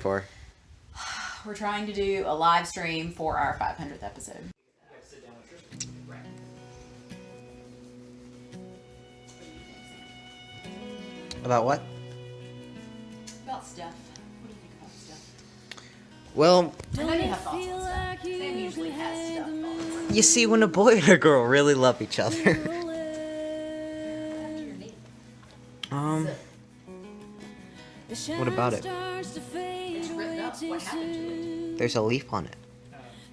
for? We're trying to do a live stream for our 500th episode. About what? About stuff. What do you think about stuff? Well, I know you have thoughts on stuff. Sam usually has stuff thoughts. you see, when a boy and a girl really love each other. What about it? It's written up. What happened to it? There's a leaf on it.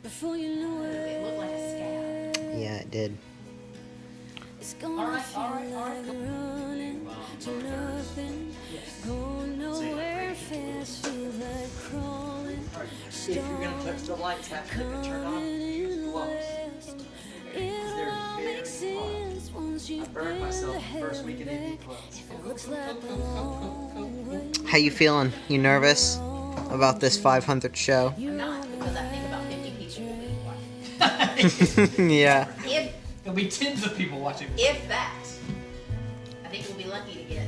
It looked like a scab. Yeah, it did. Alright. If you're gonna touch the lights after they turn on, use gloves. Because they're very hot. I burned myself the first week in evening clothes. How you feeling? You nervous about this 500th show? I'm not, because I think about 50 people will be watching. Yeah. There'll be tens of people watching. If that. I think we'll be lucky to get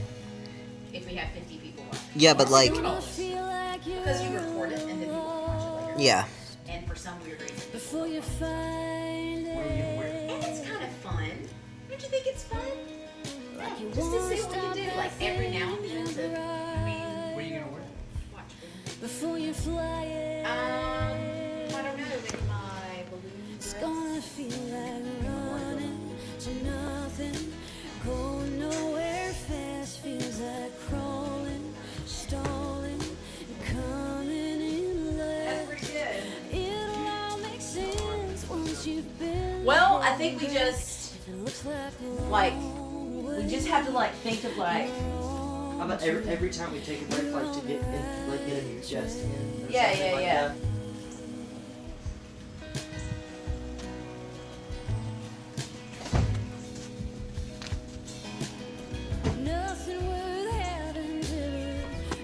if we have 50 people watching. Yeah, but like, Because you record it and then people can watch it later. yeah. And for some weird reason. And it's kind of fun. Don't you think it's fun? Like, just to see what we do. Like every now and then. What are you gonna wear? Watch it. I don't know. Maybe my balloon dress. That's pretty good. Well, I think we just have to think of How about every time we take a break, to get a new chest in? Or Yeah, something like yeah. that?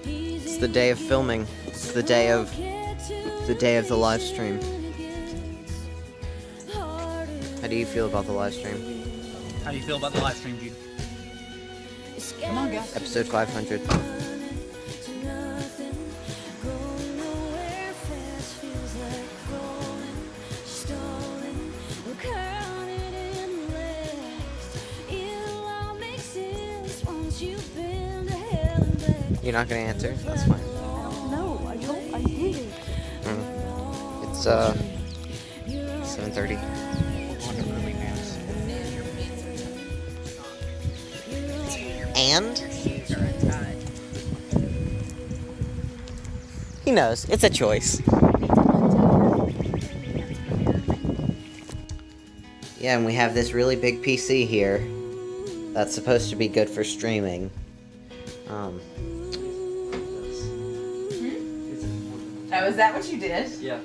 It's the day of filming. It's the day of the live stream. How do you feel about the live stream? How do you feel about the live stream, Jude? Come on, guys. Episode 500. You're not gonna answer? That's fine. No, I hope I did. It's 7:30. And he knows it's a choice. Yeah, and we have this really big PC here that's supposed to be good for streaming. Oh, is that what you did? Yeah.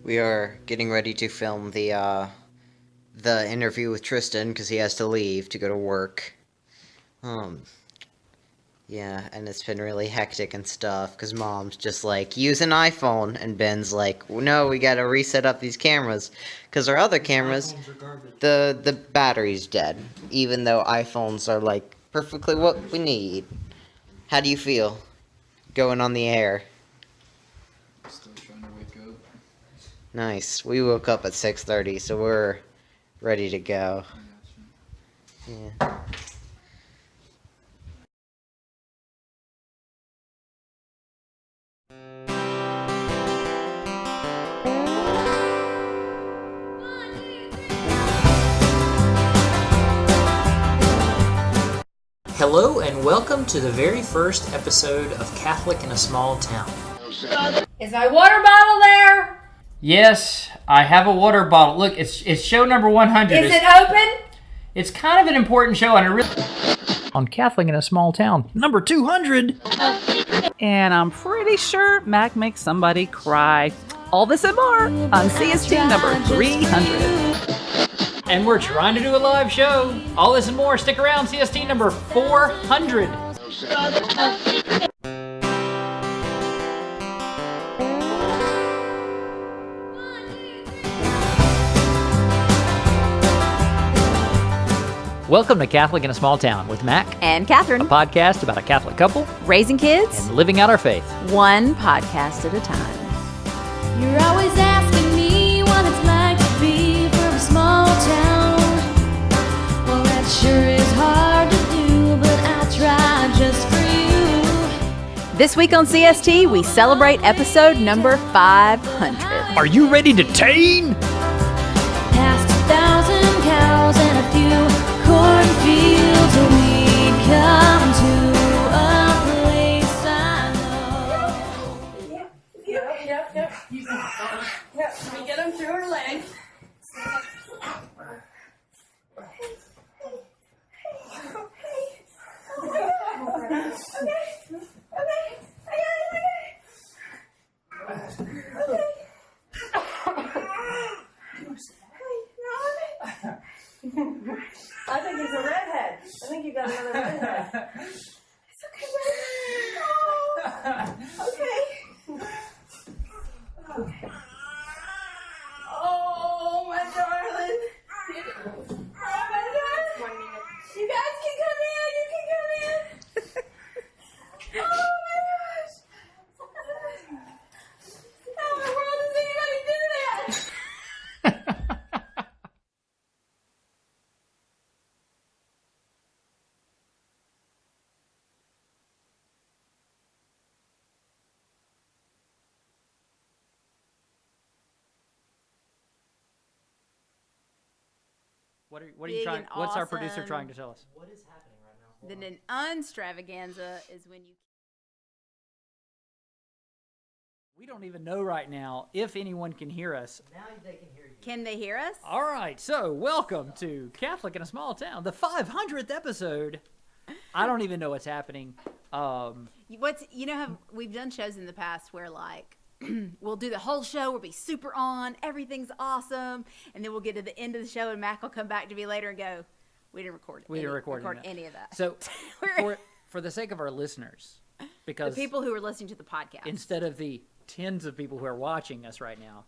We are getting ready to film the interview with Tristan because he has to leave to go to work. Yeah, and it's been really hectic and stuff because Mom's just like, use an iPhone, and Ben's like, no, we gotta reset up these cameras because our other cameras, iPhones are garbage. the battery's dead, even though iPhones are like perfectly what we need. How do you feel going on the air? Still trying to wake up. Nice. We woke up at 6:30, so we're ready to go. I got you. Yeah. Hello and welcome to the very first episode of Catholic in a Small Town. Is my water bottle there? Yes, I have a water bottle. Look, it's show number 100. Is it open? It's kind of an important show, and I really... On Catholic in a Small Town, number 200. And I'm pretty sure Mac makes somebody cry. All this and more on CST number 300. And we're trying to do a live show. All this and more. Stick around, CST number 400. Welcome to Catholic in a Small Town with Mac, And a Catherine, podcast about a Catholic couple raising kids, and living out our faith. one podcast at a time. You're always asking me what it's like to be from a small town. Well, that sure is hard to do, but I'll try just for you. This week on CST, we celebrate episode number 500. Are you ready to tain? Past 1,000 cows and a few cornfields, we come to a place I know. Yep. We get them through her leg. I think it's a redhead. I think you got another redhead. It's okay, redhead. Oh, okay. Oh, my darling. Oh, my darling. You guys can come in. You can come in. Oh, my gosh. How in the world does anybody do that? What are Big you trying? and What's our producer awesome. trying to tell us? What is happening right now? Then an unstravaganza is when you... We don't even know right now if anyone can hear us. Now they can hear you. Can they hear us? All right, so welcome to Catholic in a Small Town, the 500th episode. I don't even know what's happening. You know how we've done shows in the past where like we'll do the whole show, we'll be super on, everything's awesome, and then we'll get to the end of the show and Mac will come back to me later and go, we didn't record it. We didn't record any of that. So, for the sake of our listeners, the because people who are listening to the podcast, instead of the tens of people who are watching us right now,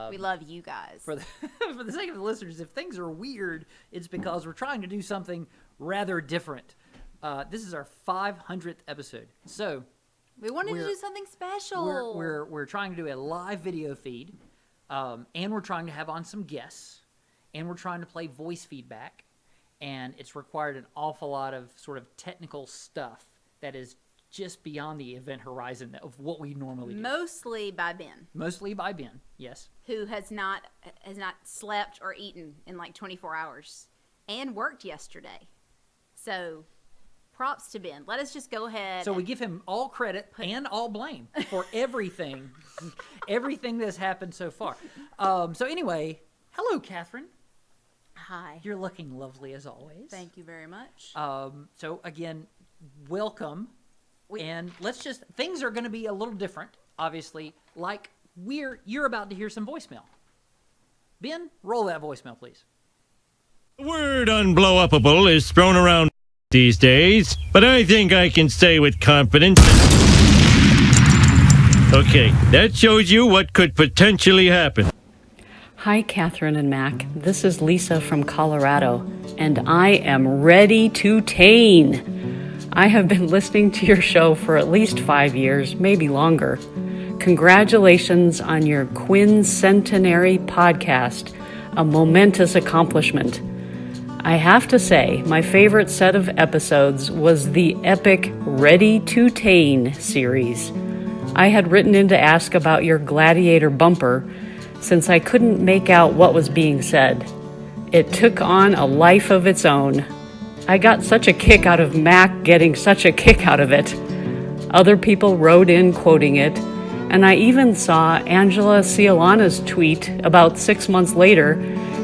we love you guys. for the sake of the listeners, if things are weird, it's because we're trying to do something rather different. This is our 500th episode, so We wanted to do something special. we're trying to do a live video feed, and we're trying to have on some guests, and we're trying to play voice feedback, and it's required an awful lot of sort of technical stuff that is just beyond the event horizon of what we normally do. Mostly by Ben, Mostly by Ben, yes. who has not slept or eaten in like 24 hours and worked yesterday. So props to Ben. Let us just go ahead. So we give him all credit and all blame for everything, everything that's happened so far. So anyway, hello, Catherine. Hi. You're looking lovely as always. Thank you very much. So again, welcome. And things are going to be a little different, obviously. Like you're about to hear some voicemail. Ben, roll that voicemail, please. The word unblowupable is thrown around these days, but I think I can say with confidence. Okay, that shows you what could potentially happen. Hi, Catherine and Mac. This is Lisa from Colorado, and I am ready to tain. I have been listening to your show for at least 5 years, maybe longer. Congratulations on your quincentenary podcast, a momentous accomplishment. I have to say, my favorite set of episodes was the epic Ready to Tain series. I had written in to ask about your gladiator bumper, since I couldn't make out what was being said. It took on a life of its own. I got such a kick out of Mac getting such a kick out of it. Other people wrote in quoting it, and I even saw Angela Ciolana's tweet about 6 months later,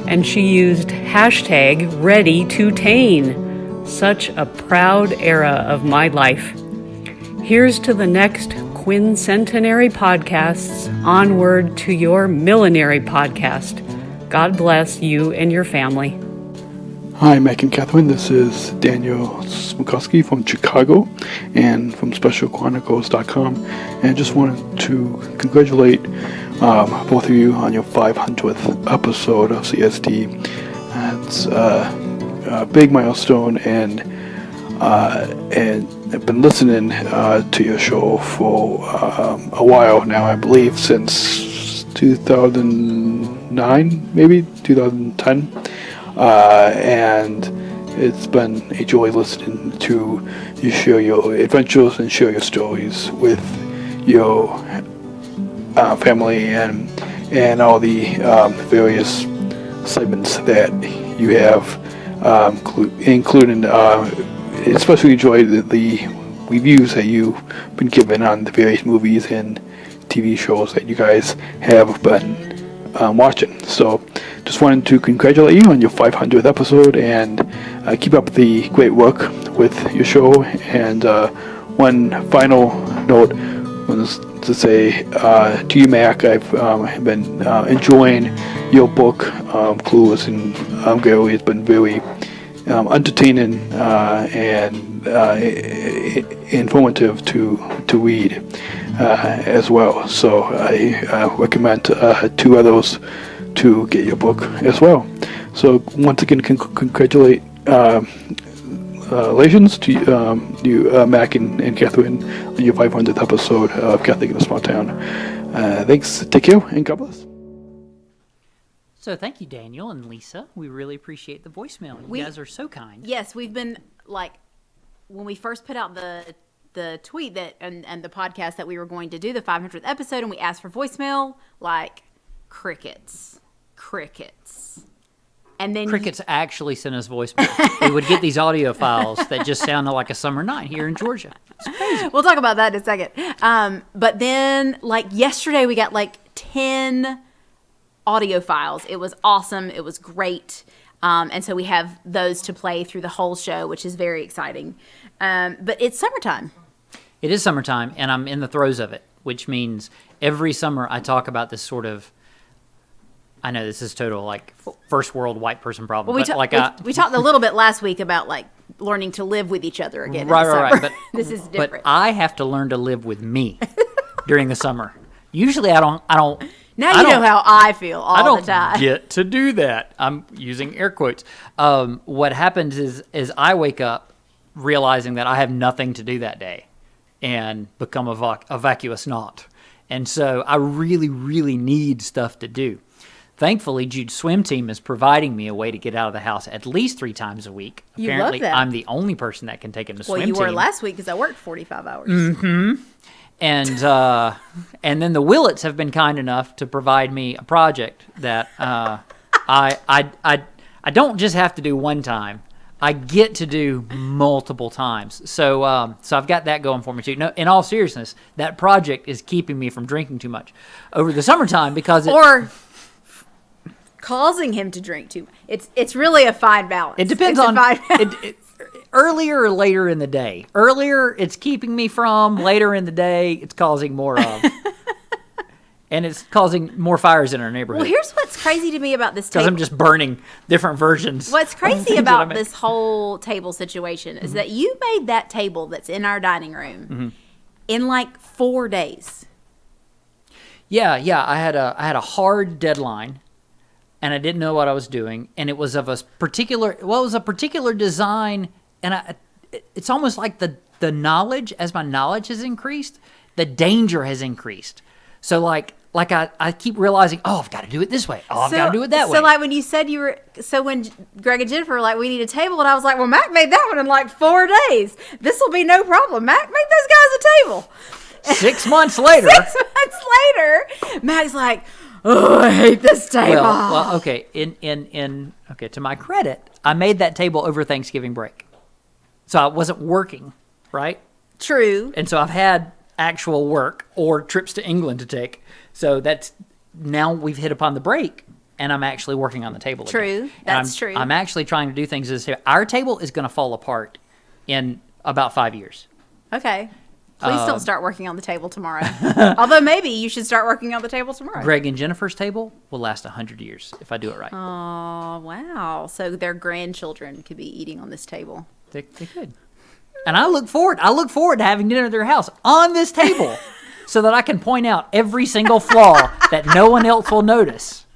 and she used hashtag #ReadyToTain. Such a proud era of my life. Here's to the next quincentenary podcasts, onward to your millenary podcast. God bless you and your family. Hi, Mac and Catherine. This is Daniel Smukowski from Chicago and from SpecialChronicles.com. And I just wanted to congratulate both of you on your 500th episode of CST. It's big milestone, and I've been listening to your show for a while now. I believe since 2009, maybe 2010, and it's been a joy listening to you share your adventures and share your stories with your family and all the various segments that you have, including especially enjoy the reviews that you've been given on the various movies and TV shows that you guys have been watching. So just wanted to congratulate you on your 500th episode, and keep up the great work with your show. And one final note was to say to you, Mac, I've been enjoying your book, Clueless and Gary. It's been very entertaining and informative to read as well. So I recommend to others to get your book as well. So once again, congratulations to you, Mac and Katherine, on your 500th episode of Catholic in a Small Town. Thanks. Take care and God bless. So thank you, Daniel and Lisa. We really appreciate the voicemail. You guys are so kind. Yes, we've been like, when we first put out the tweet that and the podcast that we were going to do the 500th episode, and we asked for voicemail, like crickets. And then Crickets actually sent us voicemail. We would get these audio files that just sounded like a summer night here in Georgia. It's crazy. We'll talk about that in a second. But then, like yesterday, we got like 10 audio files. It was awesome. It was great. And so we have those to play through the whole show, which is very exciting. But it's summertime. It is summertime, and I'm in the throes of it, which means every summer I talk about this sort of, I know this is total like first world white person problem. Well, we talked a little bit last week about like learning to live with each other again. Right. But this is different. But I have to learn to live with me during the summer. Usually I don't. Now you know how I feel all the time. I don't get to do that. I'm using air quotes. What happens is I wake up realizing that I have nothing to do that day and become a vacuous knot. And so I really, really need stuff to do. Thankfully, Jude's swim team is providing me a way to get out of the house at least 3 times a week. You Apparently, love that. I'm the only person that can take him to swim team. Well, you were last week because I worked 45 hours. Mm-hmm. And then the Willets have been kind enough to provide me a project that I don't just have to do one time. I get to do multiple times. So I've got that going for me too. No, in all seriousness, that project is keeping me from drinking too much over the summertime because or causing him to drink too much. It's really a fine balance. It depends on earlier or later in the day. Earlier, it's keeping me from. Later in the day, it's causing more of. And it's causing more fires in our neighborhood. Well, here's what's crazy to me about this table. Because I'm just burning different versions. What's crazy about this whole table situation is that you made that table that's in our dining room in like 4 days. Yeah. I had a hard deadline, and I didn't know what I was doing, and it was of a particular design, and it's almost like the knowledge, as my knowledge has increased, the danger has increased. So like I keep realizing, I've got to do it this way. I've got to do it that way. So like when you said when Greg and Jennifer were like, we need a table, and I was like, well, Mac made that one in like 4 days. This will be no problem. Mac, make those guys a table. 6 months later. 6 months later, Mac's like, I hate this table. Well, okay. Okay, to my credit, I made that table over Thanksgiving break. So I wasn't working, right? True. And so I've had actual work or trips to England to take. So that's now we've hit upon the break, and I'm actually working on the table again. True. That's true. I'm actually trying to do things as our table is going to fall apart in about 5 years. Okay. Please don't start working on the table tomorrow. Although maybe you should start working on the table tomorrow. Greg and Jennifer's table will last 100 years if I do it right. Oh, wow. So their grandchildren could be eating on this table. They could. And I look forward to having dinner at their house on this table so that I can point out every single flaw that no one else will notice.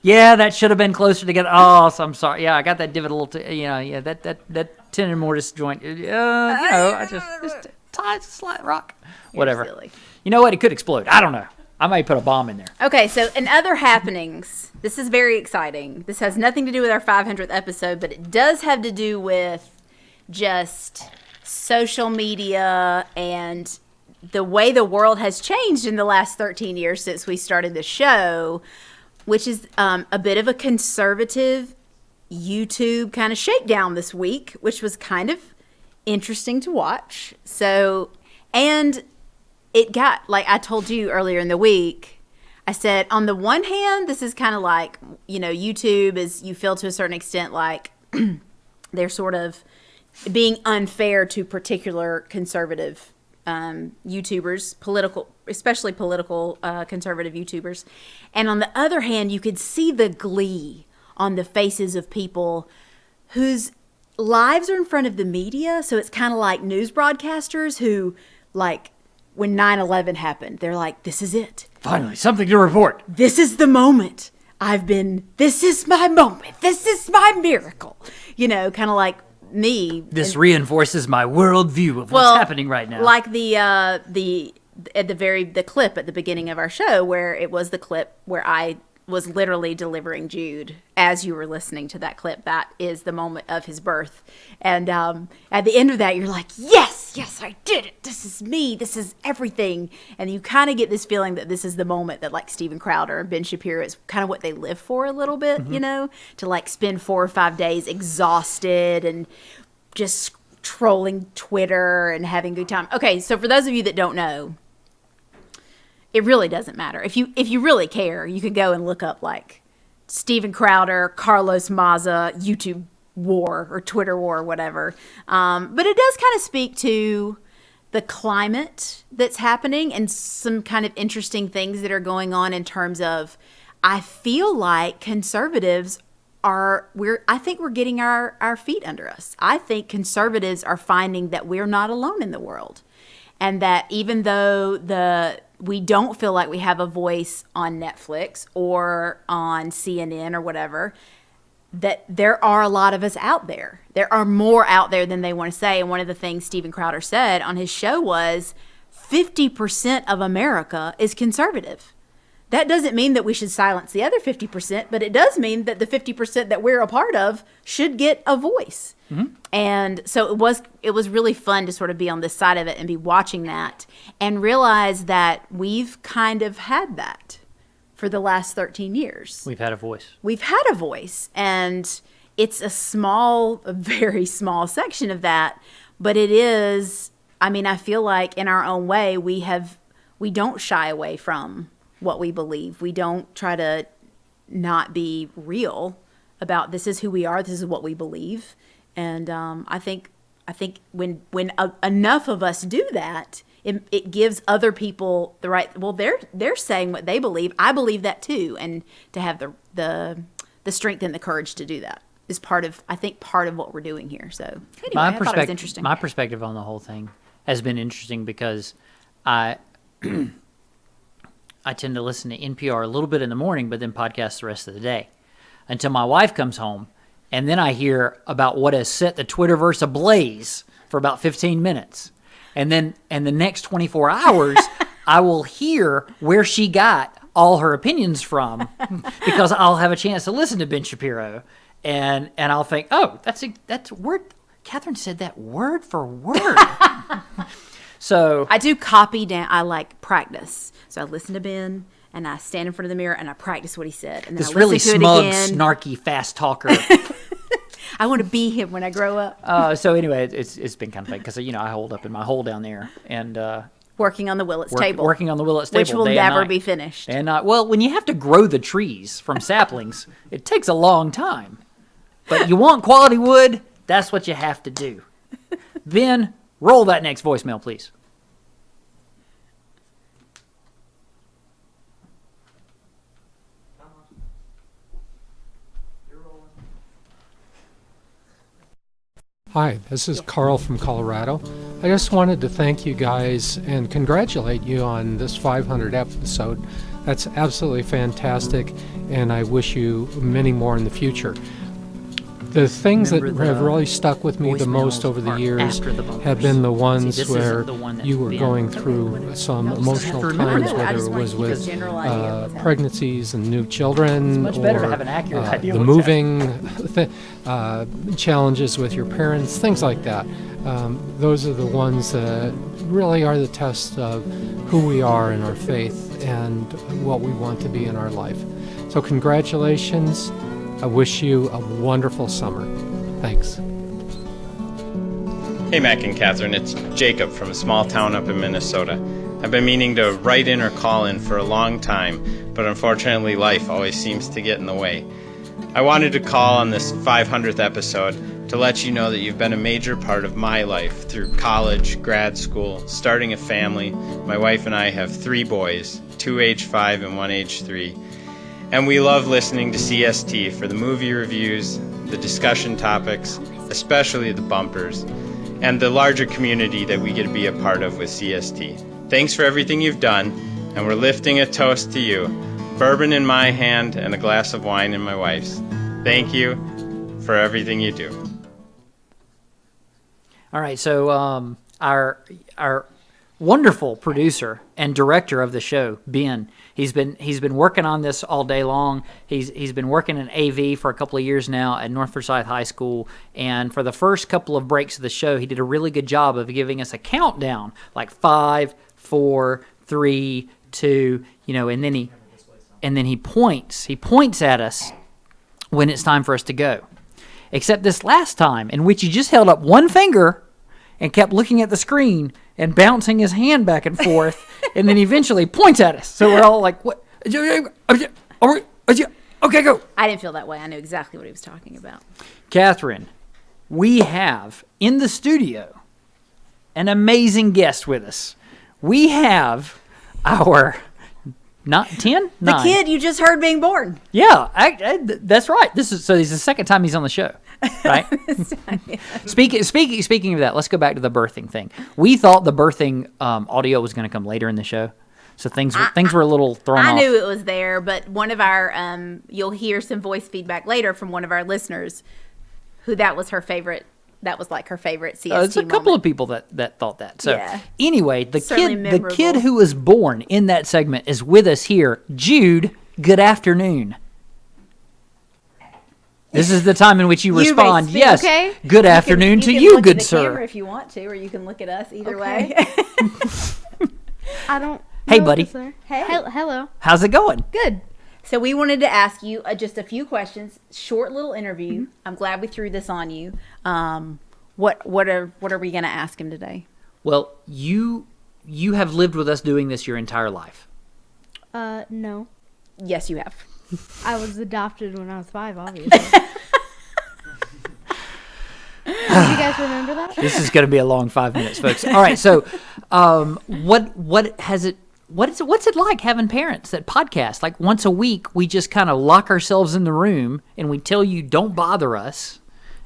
Yeah, that should have been closer together. Oh, so I'm sorry. Yeah, I got that divot a little. That tendon mortise joint. I just tie a slight rock. Whatever. Silly. You know what? It could explode. I don't know. I might put a bomb in there. Okay, so in other happenings, this is very exciting. This has nothing to do with our 500th episode, but it does have to do with just social media and the way the world has changed in the last 13 years since we started the show, which is a bit of a conservative YouTube kind of shakedown this week, which was kind of interesting to watch. So, and it got, like I told you earlier in the week, I said, on the one hand, this is kind of like, YouTube is, you feel to a certain extent like they're sort of being unfair to particular conservative YouTubers, especially political conservative YouTubers. And on the other hand, you could see the glee on the faces of people whose lives are in front of the media. So it's kind of like news broadcasters who, like, when 9/11 happened, they're like, this is it. Finally, something to report. This is the moment. This is my moment. This is my miracle. Kind of like me. This reinforces my worldview of what's happening right now. Like the clip at the beginning of our show, where it was the clip where I was literally delivering Jude as you were listening to that clip. That is the moment of his birth. And at the end of that, you're like, yes, I did it. This is me. This is everything. And you kind of get this feeling that this is the moment that, like, Steven Crowder and Ben Shapiro, is kind of what they live for a little bit, to like spend 4 or 5 days exhausted and just trolling Twitter and having a good time. Okay, so for those of you that don't know, it really doesn't matter. If you really care, you can go and look up like Steven Crowder, Carlos Maza, YouTube war or Twitter war or whatever. But it does kind of speak to the climate that's happening and some kind of interesting things that are going on in terms of, I feel like conservatives I think we're getting our feet under us. I think conservatives are finding that we're not alone in the world. And that even though we don't feel like we have a voice on Netflix or on CNN or whatever, that there are a lot of us out there. There are more out there than they want to say. And one of the things Steven Crowder said on his show was 50% of America is conservative. That doesn't mean that we should silence the other 50%, but it does mean that the 50% that we're a part of should get a voice. Mm-hmm. And so it was really fun to sort of be on this side of it and be watching that and realize that we've kind of had that for the last 13 years. We've had a voice. We've had a voice, and it's a very small section of that, but it is, I feel like in our own way, we don't shy away from what we believe. We don't try to not be real about this is who we are, this is what we believe. And I think when enough of us do that, it gives other people the right. Well, they're saying what they believe. I believe that too, and to have the strength and the courage to do that is part of what we're doing here. So anyway, I thought it was interesting. My perspective on the whole thing has been interesting because I tend to listen to NPR a little bit in the morning, but then podcast the rest of the day until my wife comes home. And then I hear about what has set the Twitterverse ablaze for about 15 minutes. And the next 24 hours, I will hear where she got all her opinions from because I'll have a chance to listen to Ben Shapiro. And I'll think, oh, that's word. Katherine said that word for word. So I do copy down. I like practice. So I listen to Ben and I stand in front of the mirror and I practice what he said. And then this I really listen smug, to it again. snarky, fast talker. I want to be him when I grow up. So anyway, it's been kind of fun because I hold up in my hole down there and working on the Willits table. Working on the Willits table, which will never be finished. And well, when you have to grow the trees from saplings, it takes a long time. But you want quality wood, that's what you have to do. Ben, roll that next voicemail, please. Hi, this is Carl from Colorado. I just wanted to thank you guys and congratulate you on this 500 episode. That's absolutely fantastic, and I wish you many more in the future. The things that Remember have the really stuck with me the most voicemails over the are years after the bumpers. have been the ones this where isn't the one that you were Ben- going through some No, emotional just remember times, that. I whether just it wanna was keep a with general idea of what's pregnancies and new children, It's much better to or have an accurate idea the what's moving challenges with your parents, things like that. Those are the ones that really are the test of who we are in our faith and what we want to be in our life. So congratulations. I wish you a wonderful summer. Thanks. Hey Mac and Katherine, it's Jacob from a small town up in Minnesota. I've been meaning to write in or call in for a long time, but unfortunately life always seems to get in the way. I wanted to call on this 500th episode to let you know that you've been a major part of my life through college, grad school, starting a family. My wife and I have 3 boys, 2 age 5 and 1 age 3. And we love listening to CST for the movie reviews, the discussion topics, especially the bumpers, and the larger community that we get to be a part of with CST. Thanks for everything you've done, and we're lifting a toast to you. Bourbon in my hand and a glass of wine in my wife's. Thank you for everything you do. All right, so our wonderful producer and director of the show, Ben, he's been working on this all day long. He's been working in AV for a couple of years now at North Forsyth High School, and for the first couple of breaks of the show, he did a really good job of giving us a countdown, like 5, 4, 3, 2, and then he points at us when it's time for us to go. Except this last time, in which he just held up one finger and kept looking at the screen and bouncing his hand back and forth, and then eventually points at us. So we're all like, "What? Okay, go." I didn't feel that way. I knew exactly what he was talking about. Katherine, we have in the studio an amazing guest with us. We have our not 10, The 9. kid you just heard being born. Yeah, that's right. This is the second time he's on the show, right? Speaking of that, let's go back to the birthing thing. We thought the birthing audio was going to come later in the show, so things were a little thrown off. I knew it was there, but one of our you'll hear some voice feedback later from one of our listeners, who that was her favorite. That was like her favorite CST It's a couple moment. of people that thought that. So Yeah. anyway, the Certainly kid who was born in that segment is with us here. Jude, good afternoon. This is the time in which you respond. speak, Yes. okay? Good afternoon to can you, look good at the sir. camera if you want to, or you can look at us either Okay. way. I don't. Hey, know buddy. this there. Hey. Hello. How's it going? Good. So we wanted to ask you just a few questions, short little interview. I'm glad we threw this on you. What are we going to ask him today? Well, you have lived with us doing this your entire life. No. Yes, you have. I was adopted when I was 5, obviously. Do you guys remember that? This is going to be a long 5 minutes, folks. All right, so what's it like having parents that podcast? Like once a week, we just kind of lock ourselves in the room and we tell you don't bother us,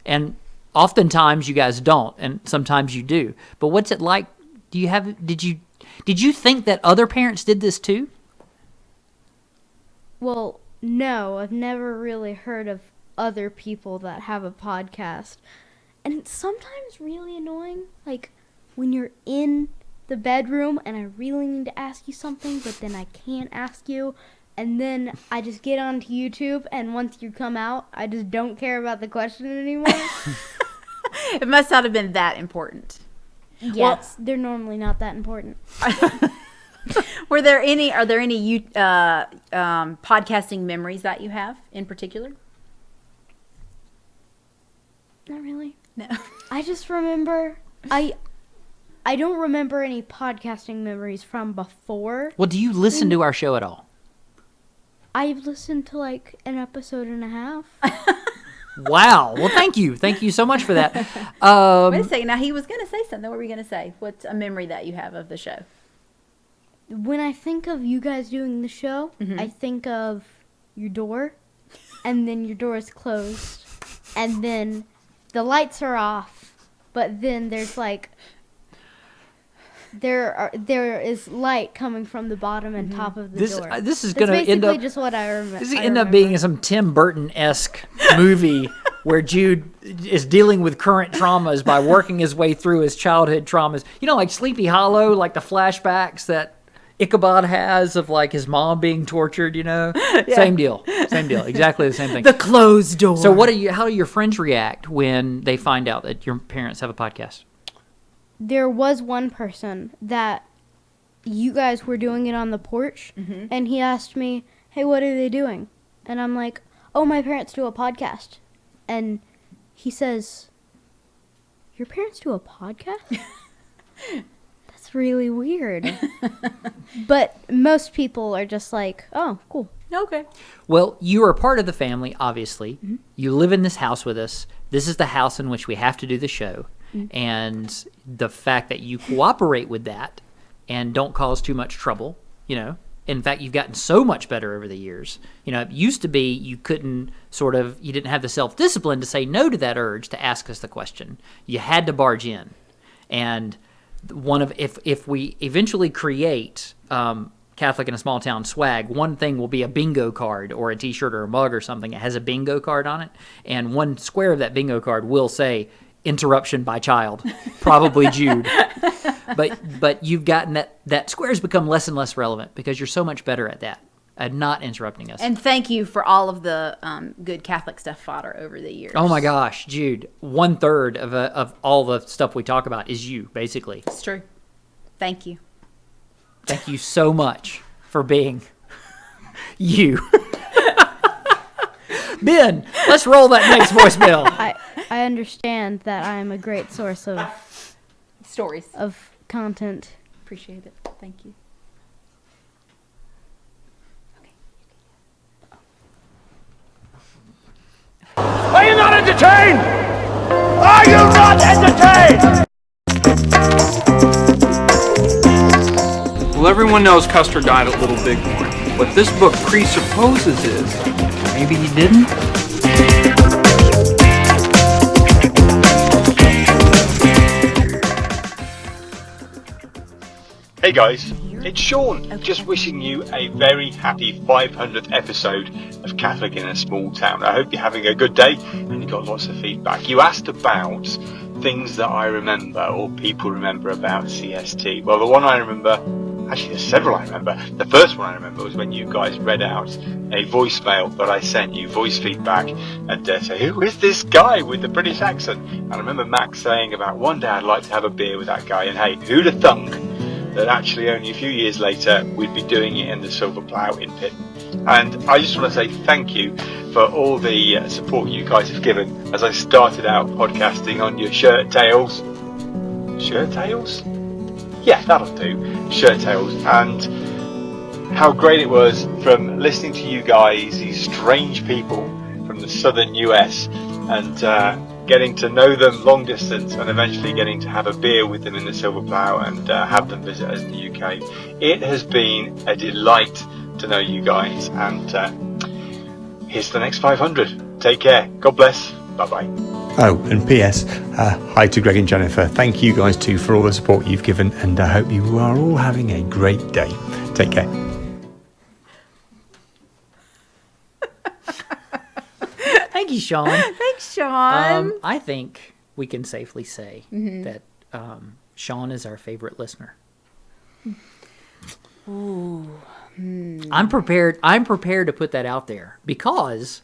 and oftentimes you guys don't, and sometimes you do. But what's it like? Did you think that other parents did this too? Well, no. I've never really heard of other people that have a podcast. And it's sometimes really annoying, like when you're in the bedroom and I really need to ask you something, but then I can't ask you. And then I just get onto YouTube, and once you come out, I just don't care about the question anymore. It must not have been that important. Yes, they're normally not that important. Are there any podcasting memories that you have in particular? Not really. No. I just remember I don't remember any podcasting memories from before. Well, do you listen to our show at all? I've listened to like an episode and a half. Wow. Well, thank you. Thank you so much for that. Wait a second. Now, he was going to say something. What were you going to say? What's a memory that you have of the show? When I think of you guys doing the show, I think of your door, and then your door is closed, and then the lights are off, but then there's like there is light coming from the bottom and top of the door. This is That's going to end up basically just what I remember. This is end up being some Tim Burton-esque movie where Jude is dealing with current traumas by working his way through his childhood traumas. You know, like Sleepy Hollow, like the flashbacks that Ichabod has of like his mom being tortured, you know? Yeah. Same deal. Exactly the same thing. The closed door. So how do your friends react when they find out that your parents have a podcast? There was one person that you guys were doing it on the porch, and he asked me, hey, what are they doing? And I'm like, oh, my parents do a podcast. And he says, your parents do a podcast? That's really weird. But most people are just like, oh, cool. Okay. Well, you are a part of the family, obviously. You live in this house with us. This is the house in which we have to do the show. And the fact that you cooperate with that and don't cause too much trouble, you know. In fact, you've gotten so much better over the years. You know, it used to be you didn't have the self-discipline to say no to that urge to ask us the question. You had to barge in. And if we eventually create Catholic in a Small Town swag, one thing will be a bingo card or a t-shirt or a mug or something that has a bingo card on it. And one square of that bingo card will say, interruption by child, probably Jude. But you've gotten that square's become less and less relevant because you're so much better at that, at not interrupting us. And thank you for all of the good Catholic stuff fodder over the years. Oh my gosh, Jude, 1/3 of all the stuff we talk about is you, basically. It's true. Thank you. Thank you so much for being you. Ben, let's roll that next voicemail. I understand that I'm a great source of stories, of content. Appreciate it. Thank you. Are you not entertained? Are you not entertained? Well, everyone knows Custer died at Little Bighorn. What this book presupposes is, maybe he didn't? Hey guys, it's Sean, just wishing you a very happy 500th episode of Catholic in a Small Town. I hope you're having a good day and you got lots of feedback. You asked about things that I remember or people remember about CST. Well, the one I remember, actually there's several I remember. The first one I remember was when you guys read out a voicemail that I sent you, voice feedback, and say, who is this guy with the British accent? And I remember Max saying about one day I'd like to have a beer with that guy, and hey, who'd have thunk that actually only a few years later we'd be doing it in the Silver Plough in Pitton. And I just want to say thank you for all the support you guys have given as I started out podcasting on your shirt tails. Shirt tails? Yeah, that'll do. Shirt tails. And how great it was from listening to you guys, these strange people from the southern US, and getting to know them long distance and eventually getting to have a beer with them in the Silver Plough and have them visit us in the UK. It has been a delight to know you guys, and here's the next 500. Take care. God bless. Bye-bye. Oh, and P.S. Hi to Greg and Jennifer. Thank you guys too for all the support you've given, and I hope you are all having a great day. Take care. Thank you, Sean. Thanks, Sean. I think we can safely say that Sean is our favorite listener. Ooh. I'm prepared to put that out there because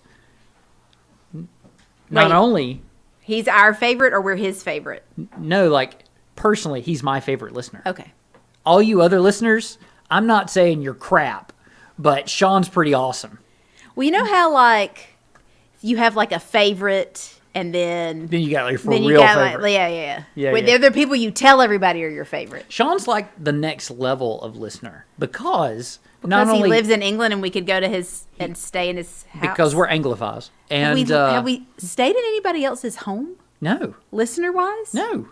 not only he's our favorite or we're his favorite. No, like personally, he's my favorite listener. Okay. All you other listeners, I'm not saying you're crap, but Sean's pretty awesome. Well, you know how like you have like a favorite and then you got like real favorite. Like, yeah. Yeah. They're the people you tell everybody are your favorite. Sean's like the next level of listener because not only he lives in England and we could go to his and stay in his house. Because we're Anglophiles. And have we stayed in anybody else's home? No. Listener wise? No.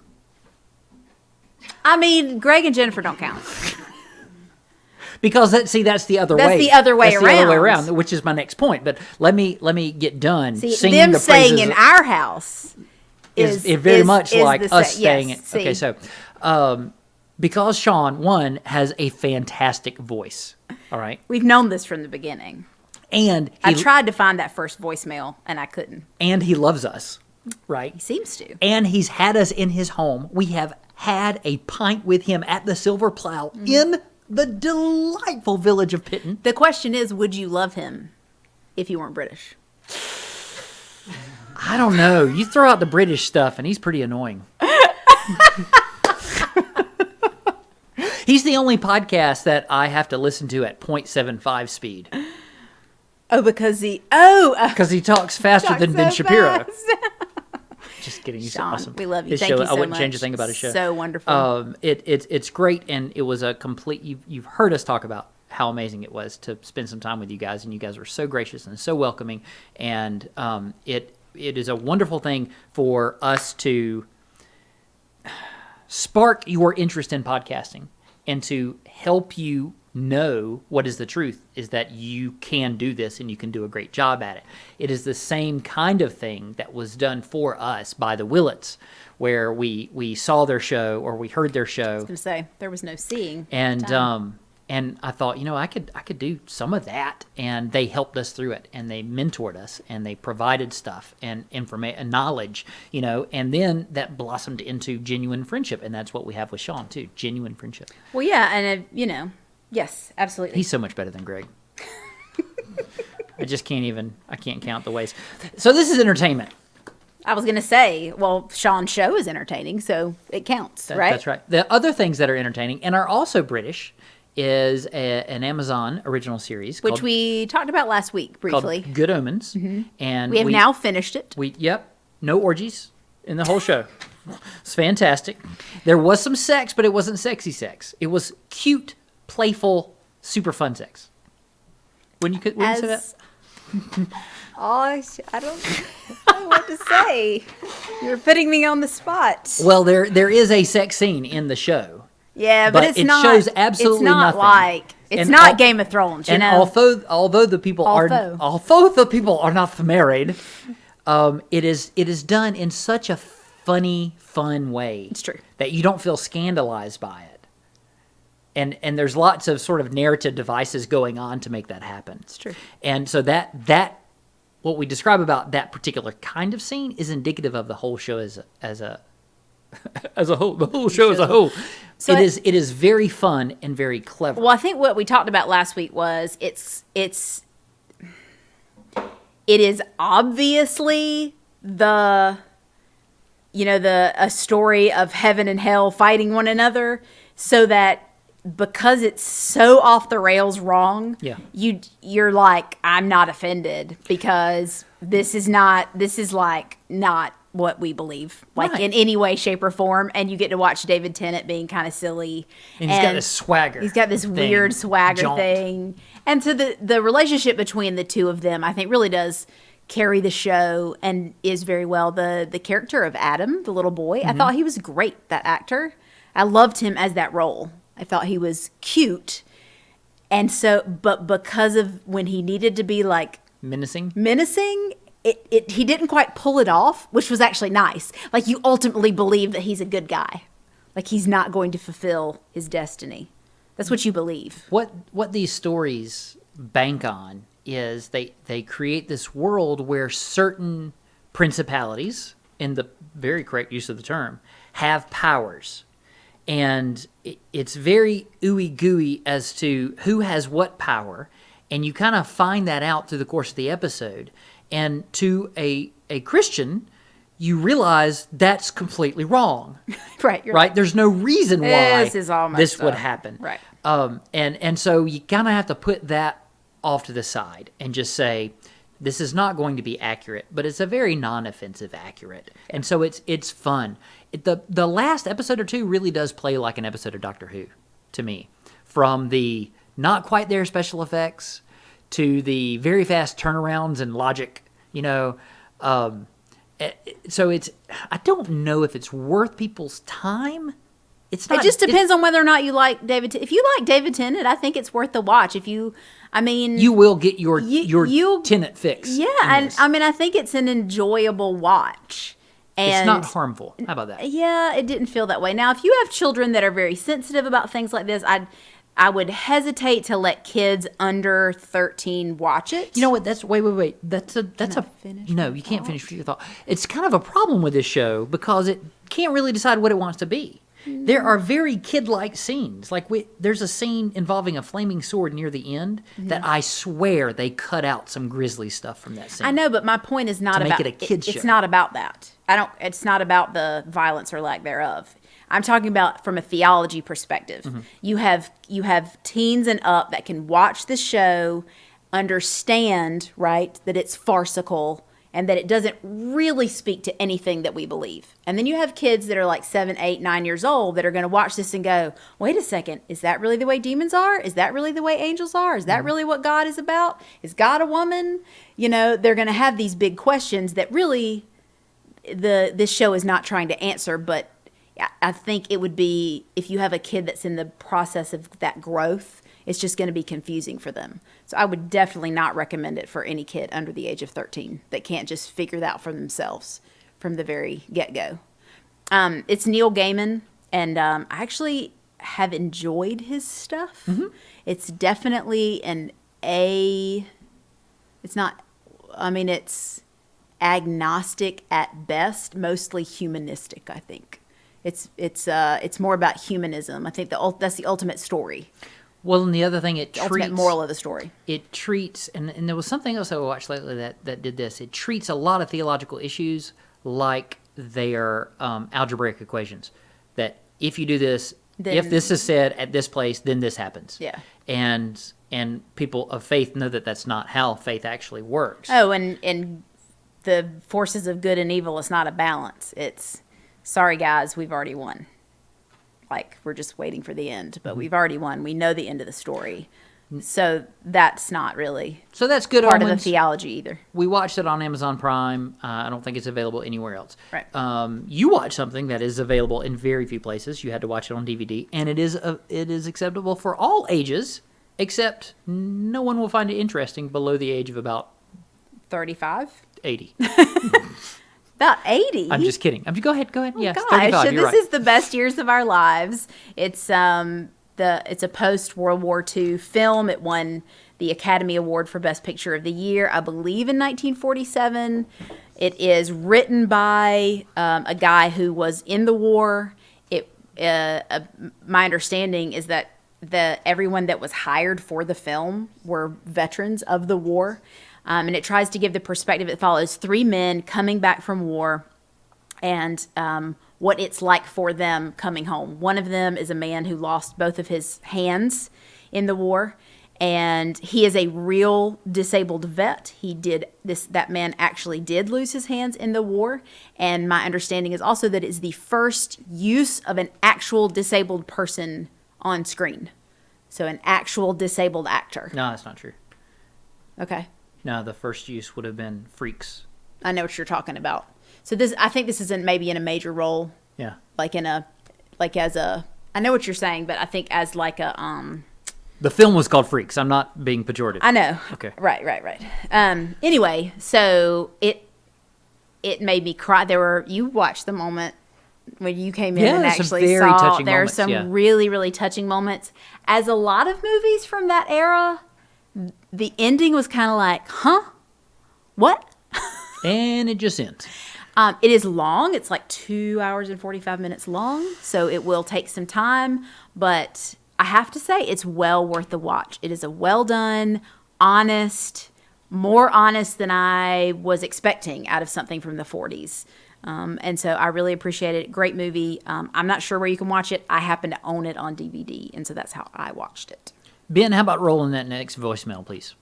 I mean, Greg and Jennifer don't count. Because that's the other way. That's the other way around. The other way around, which is my next point. But let me get done. See, singing them the staying praises in our house is very much like us staying in. Okay, so because Sean, one, has a fantastic voice. All right. We've known this from the beginning. And I tried to find that first voicemail, and I couldn't. And he loves us, right? He seems to. And he's had us in his home. We have had a pint with him at the Silver Plow in the delightful village of Pitton. The question is, would you love him if you weren't British? I don't know. You throw out the British stuff, and he's pretty annoying. He's the only podcast that I have to listen to at 0.75 speed. Oh, because he talks faster than Ben Shapiro. Just kidding. He's Sean, awesome. we love you. His Thank show, you so I wouldn't much. change a thing about his show. So wonderful. It's great, and it was a complete. You've heard us talk about how amazing it was to spend some time with you guys, and you guys were so gracious and so welcoming, and it is a wonderful thing for us to spark your interest in podcasting and to help you know what is the truth, is that you can do this and you can do a great job at it. It is the same kind of thing that was done for us by the Willets, where we saw their show or we heard their show. I was going to say, there was no seeing. And I thought, I could do some of that, and they helped us through it, and they mentored us, and they provided stuff and information and knowledge, and then that blossomed into genuine friendship, and that's what we have with Sean too, genuine friendship. Well, yeah, and yes, absolutely. He's so much better than Greg. I can't count the ways. So this is entertainment. I was going to say, well, Sean's show is entertaining, so it counts, right? That's right. The other things that are entertaining and are also British is an Amazon original series, which we talked about last week briefly. Called Good Omens, and we have now finished it. No orgies in the whole show. It's fantastic. There was some sex, but it wasn't sexy sex. It was cute, playful, super fun sex. Wouldn't you say that? I don't know what to say. You're putting me on the spot. Well, there is a sex scene in the show. Yeah, but it's it not. shows absolutely it's not nothing. It's not Game of Thrones, you know. Although the people are not married, it is done in such a funny, fun way. It's true that you don't feel scandalized by it, and there's lots of sort of narrative devices going on to make that happen. It's true, and so that what we describe about that particular kind of scene is indicative of the whole show as a whole, the whole show as a whole. So it is very fun and very clever. Well, I think what we talked about last week was it is obviously a story of heaven and hell fighting one another, so that because it's so off the rails wrong, you're like, I'm not offended because this is not what we believe, in any way, shape, or form. And you get to watch David Tennant being kind of silly. And he's got this swagger. He's got this weird swagger thing. And so the relationship between the two of them, I think, really does carry the show and is very well. The character of Adam, the little boy, I thought he was great, that actor. I loved him as that role. I thought he was cute. And so, but because of when he needed to be like menacing, he didn't quite pull it off, which was actually nice. Like, you ultimately believe that he's a good guy. Like, he's not going to fulfill his destiny. That's what you believe. What these stories bank on is they create this world where certain principalities, in the very correct use of the term, have powers. And it's very ooey gooey as to who has what power. And you kind of find that out through the course of the episode. And to a Christian, you realize that's completely wrong. Right. Right? There's no reason why this would up. happen. Right. And so you kind of have to put that off to the side and just say, this is not going to be accurate, but it's a very non-offensive accurate. And so it's fun. The last episode or two really does play like an episode of Doctor Who to me. From the not quite there special effects to the very fast turnarounds and logic, so I don't know if it's worth people's time. It's not. It just depends on whether or not you like David. If you like David Tennant, I think it's worth the watch. You will get your Tennant fix. Yeah, and I think it's an enjoyable watch. And it's not harmful. How about that? Yeah, it didn't feel that way. Now, if you have children that are very sensitive about things like this, I would hesitate to let kids under 13 watch it. You know what? Wait. That's a no. You can't finish your thought. It's kind of a problem with this show because it can't really decide what it wants to be. There are very kid-like scenes. Like there's a scene involving a flaming sword near the end that I swear they cut out some grisly stuff from that scene. I know, but my point is not To about make it a kid's show. It's not about that. It's not about the violence or lack thereof. I'm talking about from a theology perspective. Mm-hmm. You have teens and up that can watch the show, understand, right, that it's farcical and that it doesn't really speak to anything that we believe. And then you have kids that are like 7, 8, 9 years old that are going to watch this and go, wait a second, is that really the way demons are? Is that really the way angels are? Is that really what God is about? Is God a woman? You know, they're going to have these big questions that really this show is not trying to answer, but I think it would be, if you have a kid that's in the process of that growth, it's just going to be confusing for them. So I would definitely not recommend it for any kid under the age of 13 that can't just figure that out for themselves from the very get-go. It's Neil Gaiman, and I actually have enjoyed his stuff. Mm-hmm. It's definitely it's agnostic at best, mostly humanistic, I think. It's more about humanism. I think that's the ultimate story. Well, and the other thing, The ultimate moral of the story. It treats, and there was something else I watched lately that did this. It treats a lot of theological issues like they are algebraic equations. That if you do this, if this is said at this place, then this happens. Yeah. And people of faith know that that's not how faith actually works. Oh, and the forces of good and evil is not a balance. It's, sorry guys, we've already won. Like, we're just waiting for the end, but we've already won. We know the end of the story. So that's not really So that's good part omens. of the theology either. We watched it on Amazon Prime. I don't think it's available anywhere else. Right. You watched something that is available in very few places. You had to watch it on DVD, and it is acceptable for all ages, except no one will find it interesting below the age of about 35? 80. About 80? I'm just kidding. Go ahead. Yes, Gosh, 35. so You're this right. is the best years of our lives. It's it's a post World War II film. It won the Academy Award for Best Picture of the Year, I believe, in 1947. It is written by a guy who was in the war. My understanding is that everyone that was hired for the film were veterans of the war. And it tries to give the perspective. It follows 3 men coming back from war and what it's like for them coming home. One of them is a man who lost both of his hands in the war, and he is a real disabled vet. That man actually did lose his hands in the war, and my understanding is also that it's the first use of an actual disabled person on screen. So an actual disabled actor. No, that's not true. Okay. No, the first use would have been Freaks. I know what you're talking about. So I think this isn't maybe in a major role. Yeah. I know what you're saying, but I think as like a The film was called Freaks. I'm not being pejorative. I know. Okay. Right. Anyway, so it made me cry. You watched the moment when you came in and actually saw there are some really, really touching moments. As a lot of movies from that era, the ending was kind of like, huh? What? And it just ends. It is long. It's like 2 hours and 45 minutes long, so it will take some time. But I have to say, it's well worth the watch. It is a well done, honest, more honest than I was expecting out of something from the 40s. And so I really appreciate it. Great movie. I'm not sure where you can watch it. I happen to own it on DVD, and so that's how I watched it. Ben, how about rolling that next voicemail, please?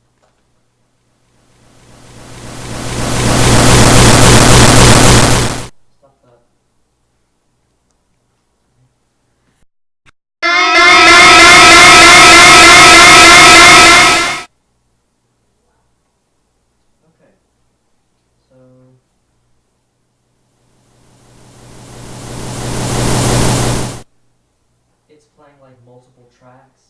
It's playing like multiple tracks.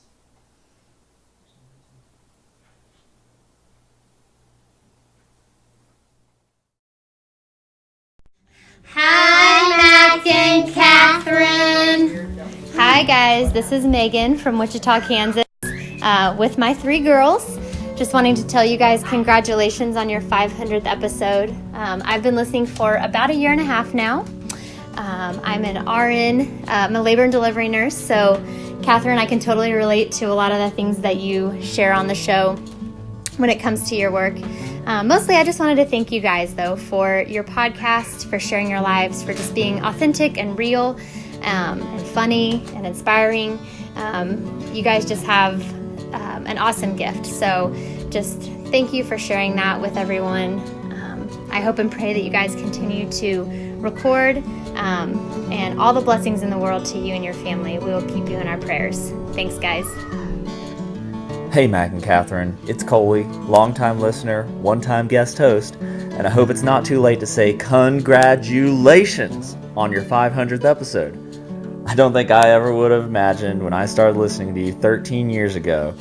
Hi guys, this is Megan from Wichita, Kansas, with my 3 girls. Just wanting to tell you guys congratulations on your 500th episode. I've been listening for about a year and a half now. I'm an RN, I'm a labor and delivery nurse, so Katherine, I can totally relate to a lot of the things that you share on the show when it comes to your work. Mostly I just wanted to thank you guys though for your podcast, for sharing your lives, for just being authentic and real and funny and inspiring. You guys just have an awesome gift, so just thank you for sharing that with everyone. I hope and pray that you guys continue to record, and all the blessings in the world to you and your family. We will keep you in our prayers. Thanks, guys. Hey, Mac and Catherine, it's Coley, longtime listener, one-time guest host, and I hope it's not too late to say congratulations on your 500th episode. I don't think I ever would have imagined when I started listening to you 13 years ago,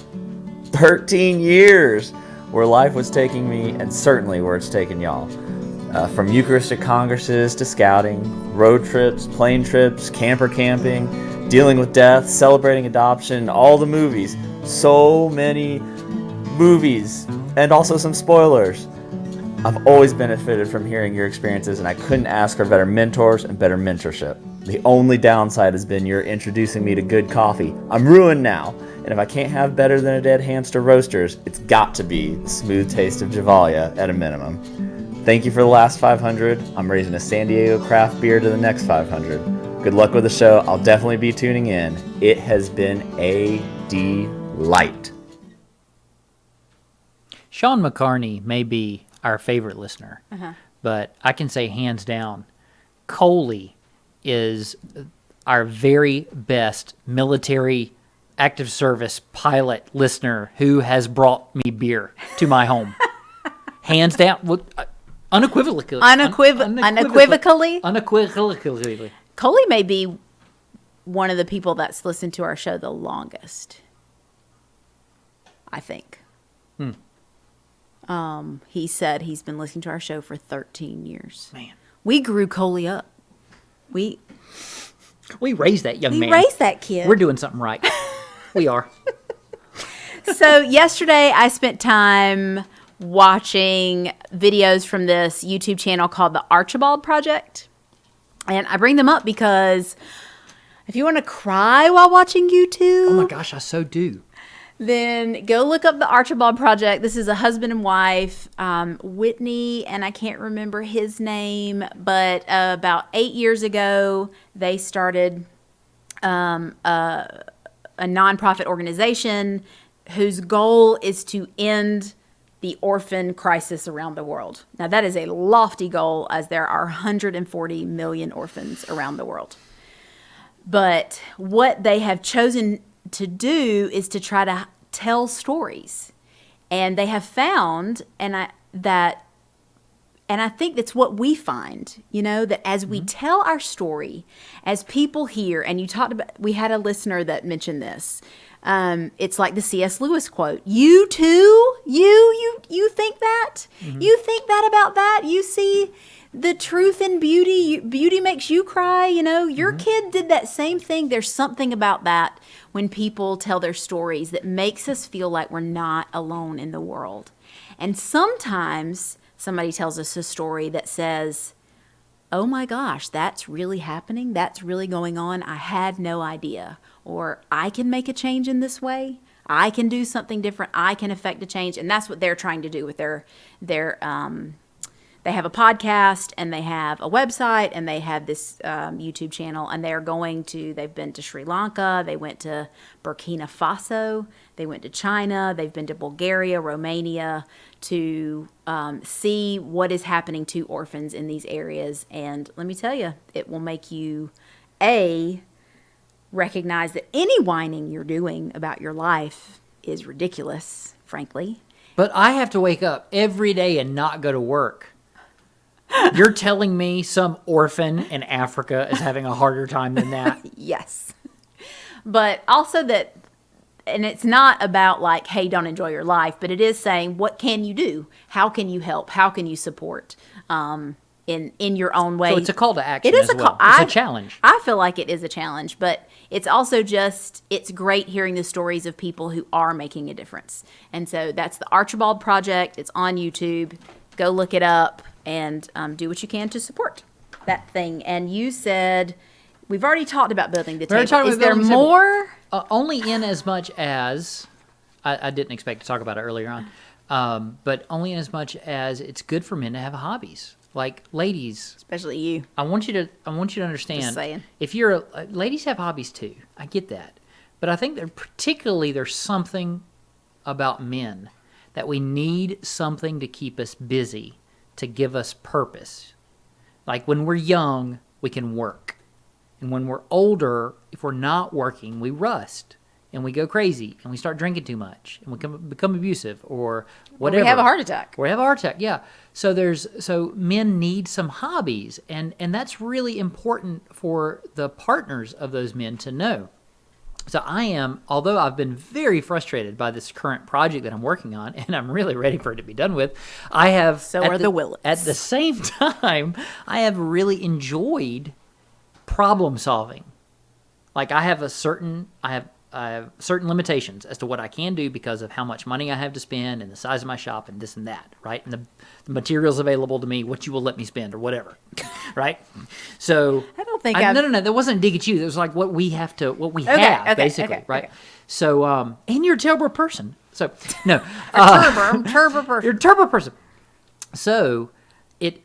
13 years, where life was taking me, and certainly where it's taken y'all. From Eucharistic congresses to scouting, road trips, plane trips, camper camping, dealing with death, celebrating adoption, all the movies. So many movies, and also some spoilers. I've always benefited from hearing your experiences, and I couldn't ask for better mentors and better mentorship. The only downside has been your introducing me to good coffee. I'm ruined now, and if I can't have better than a Dead Hamster Roasters, it's got to be the smooth taste of Javalia at a minimum. Thank you for the last 500. I'm raising a San Diego craft beer to the next 500. Good luck with the show. I'll definitely be tuning in. It has been a delight. Sean McCarney may be our favorite listener, Uh-huh. but I can say hands down, Coley is our very best military active service pilot listener who has brought me beer to my home. Hands down. Unequivocally. Unequivocally. Coley may be one of the people that's listened to our show the longest, I think. He said he's been listening to our show for 13 years. Man. We grew Coley up. We raised that young man. We raised that kid. We're doing something right. We are. So yesterday I spent time watching videos from this YouTube channel called the Archibald Project. And I bring them up because if you want to cry while watching YouTube... Oh my gosh, I so do. Then go look up the Archibald Project. This is a husband and wife, Whitney, and I can't remember his name, but about 8 years ago, they started a nonprofit organization whose goal is to end the orphan crisis around the world. Now, that is a lofty goal, as there are 140 million orphans around the world. But what they have chosen to do is to try to tell stories. And they have found, and I think that's what we find, that as we tell our story, as people hear, and we had a listener that mentioned this, it's like the C.S. Lewis quote, you too? You think that? Mm-hmm. You think that about that? You see the truth in beauty? Beauty makes you cry, Your kid did that same thing. There's something about that when people tell their stories that makes us feel like we're not alone in the world. And sometimes somebody tells us a story that says, oh my gosh, that's really happening? That's really going on? I had no idea. Or I can make a change in this way. I can do something different. I can affect a change. And that's what they're trying to do with their they have a podcast, and they have a website, and they have this YouTube channel, and they've been to Sri Lanka, they went to Burkina Faso, they went to China, they've been to Bulgaria, Romania, to see what is happening to orphans in these areas. And let me tell you, it will make you, recognize that any whining you're doing about your life is ridiculous, frankly. But I have to wake up every day and not go to work. You're telling me some orphan in Africa is having a harder time than that? Yes. But also that, and it's not about like, hey, don't enjoy your life, but it is saying, what can you do? How can you help? How can you support? in your own way. So it's a call to action. It is as well. It's a challenge. I feel like it is a challenge, but it's also just, it's great hearing the stories of people who are making a difference. And so that's the Archibald Project. It's on YouTube. Go look it up and do what you can to support that thing. And you said, we've already talked about building the table. Is there more? Only in as much as, I didn't expect to talk about it earlier on, but only in as much as it's good for men to have hobbies. Like, ladies, especially you, I want you to understand. Just saying. If you're ladies have hobbies too. I get that, but I think that particularly there's something about men that we need something to keep us busy, to give us purpose. Like when we're young, we can work, and when we're older, if we're not working, we rust. And we go crazy, and we start drinking too much, and we become abusive, or whatever. Or we have a heart attack. Or we have a heart attack, yeah. So men need some hobbies, and that's really important for the partners of those men to know. So although I've been very frustrated by this current project that I'm working on, and I'm really ready for it to be done with, the Willets. At the same time, I have really enjoyed problem solving. Like I have certain limitations as to what I can do because of how much money I have to spend and the size of my shop and this and that, right? And the materials available to me, what you will let me spend or whatever, right? So I don't think no, that wasn't a dig at you. It was like what we have, basically, right? Okay. So, and you're a terrible person. So, no. I'm a turbo person. You're a turbo person. So, it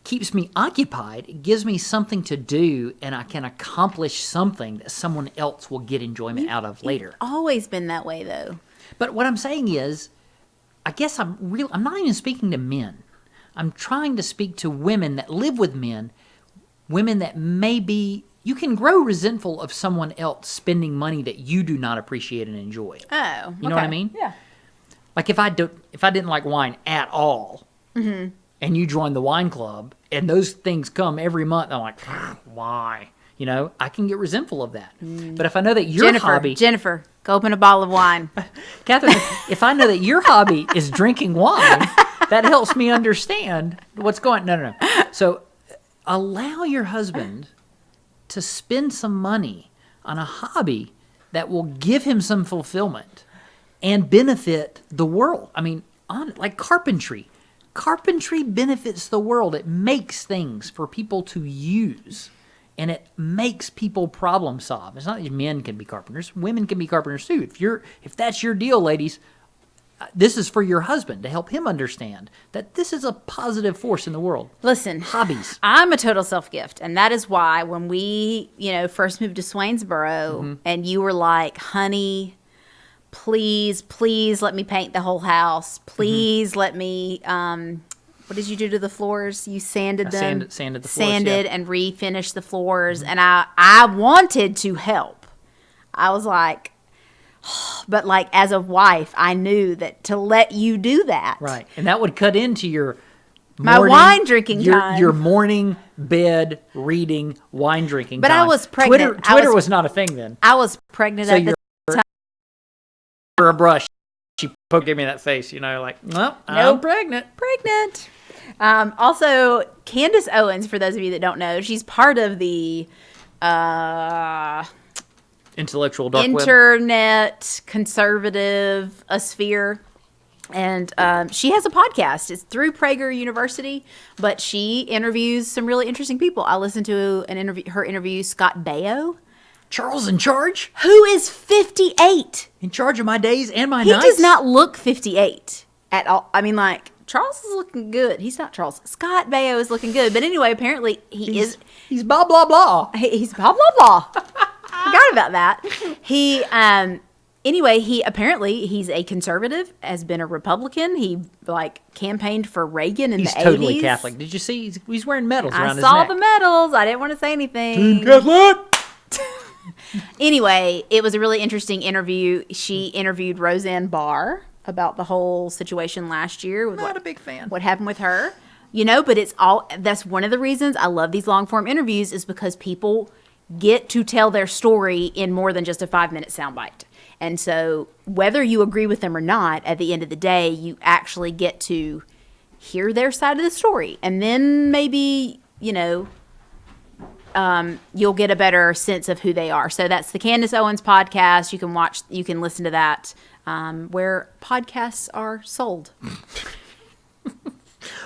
keeps me occupied. It gives me something to do, and I can accomplish something that someone else will get enjoyment out of later. Always been that way, though. But what I'm saying is, I guess I'm not even speaking to men. I'm trying to speak to women that live with men, women that maybe you can grow resentful of someone else spending money that you do not appreciate and enjoy. Oh, you know what I mean? Yeah. Like if I didn't like wine at all, mm-hmm. and you join the wine club, and those things come every month, I'm like, why? You know, I can get resentful of that. But if I know that your hobby... Jennifer, go open a bottle of wine. Catherine, if I know that your hobby is drinking wine, that helps me understand what's going... No. So allow your husband to spend some money on a hobby that will give him some fulfillment and benefit the world. I mean, like carpentry. Carpentry benefits the world. It makes things for people to use, and it makes people problem solve. It's not that men can be carpenters; women can be carpenters too. If that's your deal, ladies, this is for your husband to help him understand that this is a positive force in the world. Listen, hobbies. I'm a total self-gift, and that is why when we, first moved to Swainsboro, Mm-hmm. and you were like, "Honey, please let me paint the whole house. Please let me, what did you do to the floors? You sanded them? Sanded the floors, and refinished the floors. And I wanted to help. I was like, but like as a wife, I knew that to let you do that. Right. And that would cut into your my wine drinking time. Your morning bed reading, wine drinking but time. I was pregnant. Twitter was not a thing then. I was pregnant at the time. For a brush, she gave me that face, like, well, I'm pregnant. Also, Candace Owens, for those of you that don't know, she's part of the intellectual dark web. Internet conservative sphere. And she has a podcast. It's through Prager University, but she interviews some really interesting people. I listened to her interview Scott Baio. Charles in charge? Who is 58? In charge of my days and my nights? He does not look 58 at all. I mean, like, Charles is looking good. He's not Charles. Scott Baio is looking good. But anyway, apparently He's blah, blah, blah. He's blah, blah, blah. Forgot about that. Anyway, he's a conservative, has been a Republican. He, campaigned for Reagan in the 80s. He's totally Catholic. Did you see? He's wearing medals around his neck. I saw the medals. I didn't want to say anything. Team Catholic! Anyway, it was a really interesting interview. She interviewed Roseanne Barr about the whole situation last year. Not a big fan. What happened with her. But that's one of the reasons I love these long form interviews is because people get to tell their story in more than just a 5-minute soundbite. And so whether you agree with them or not, at the end of the day, you actually get to hear their side of the story, and then maybe, you know, you'll get a better sense of who they are. So that's the Candace Owens podcast. You can listen to that where podcasts are sold.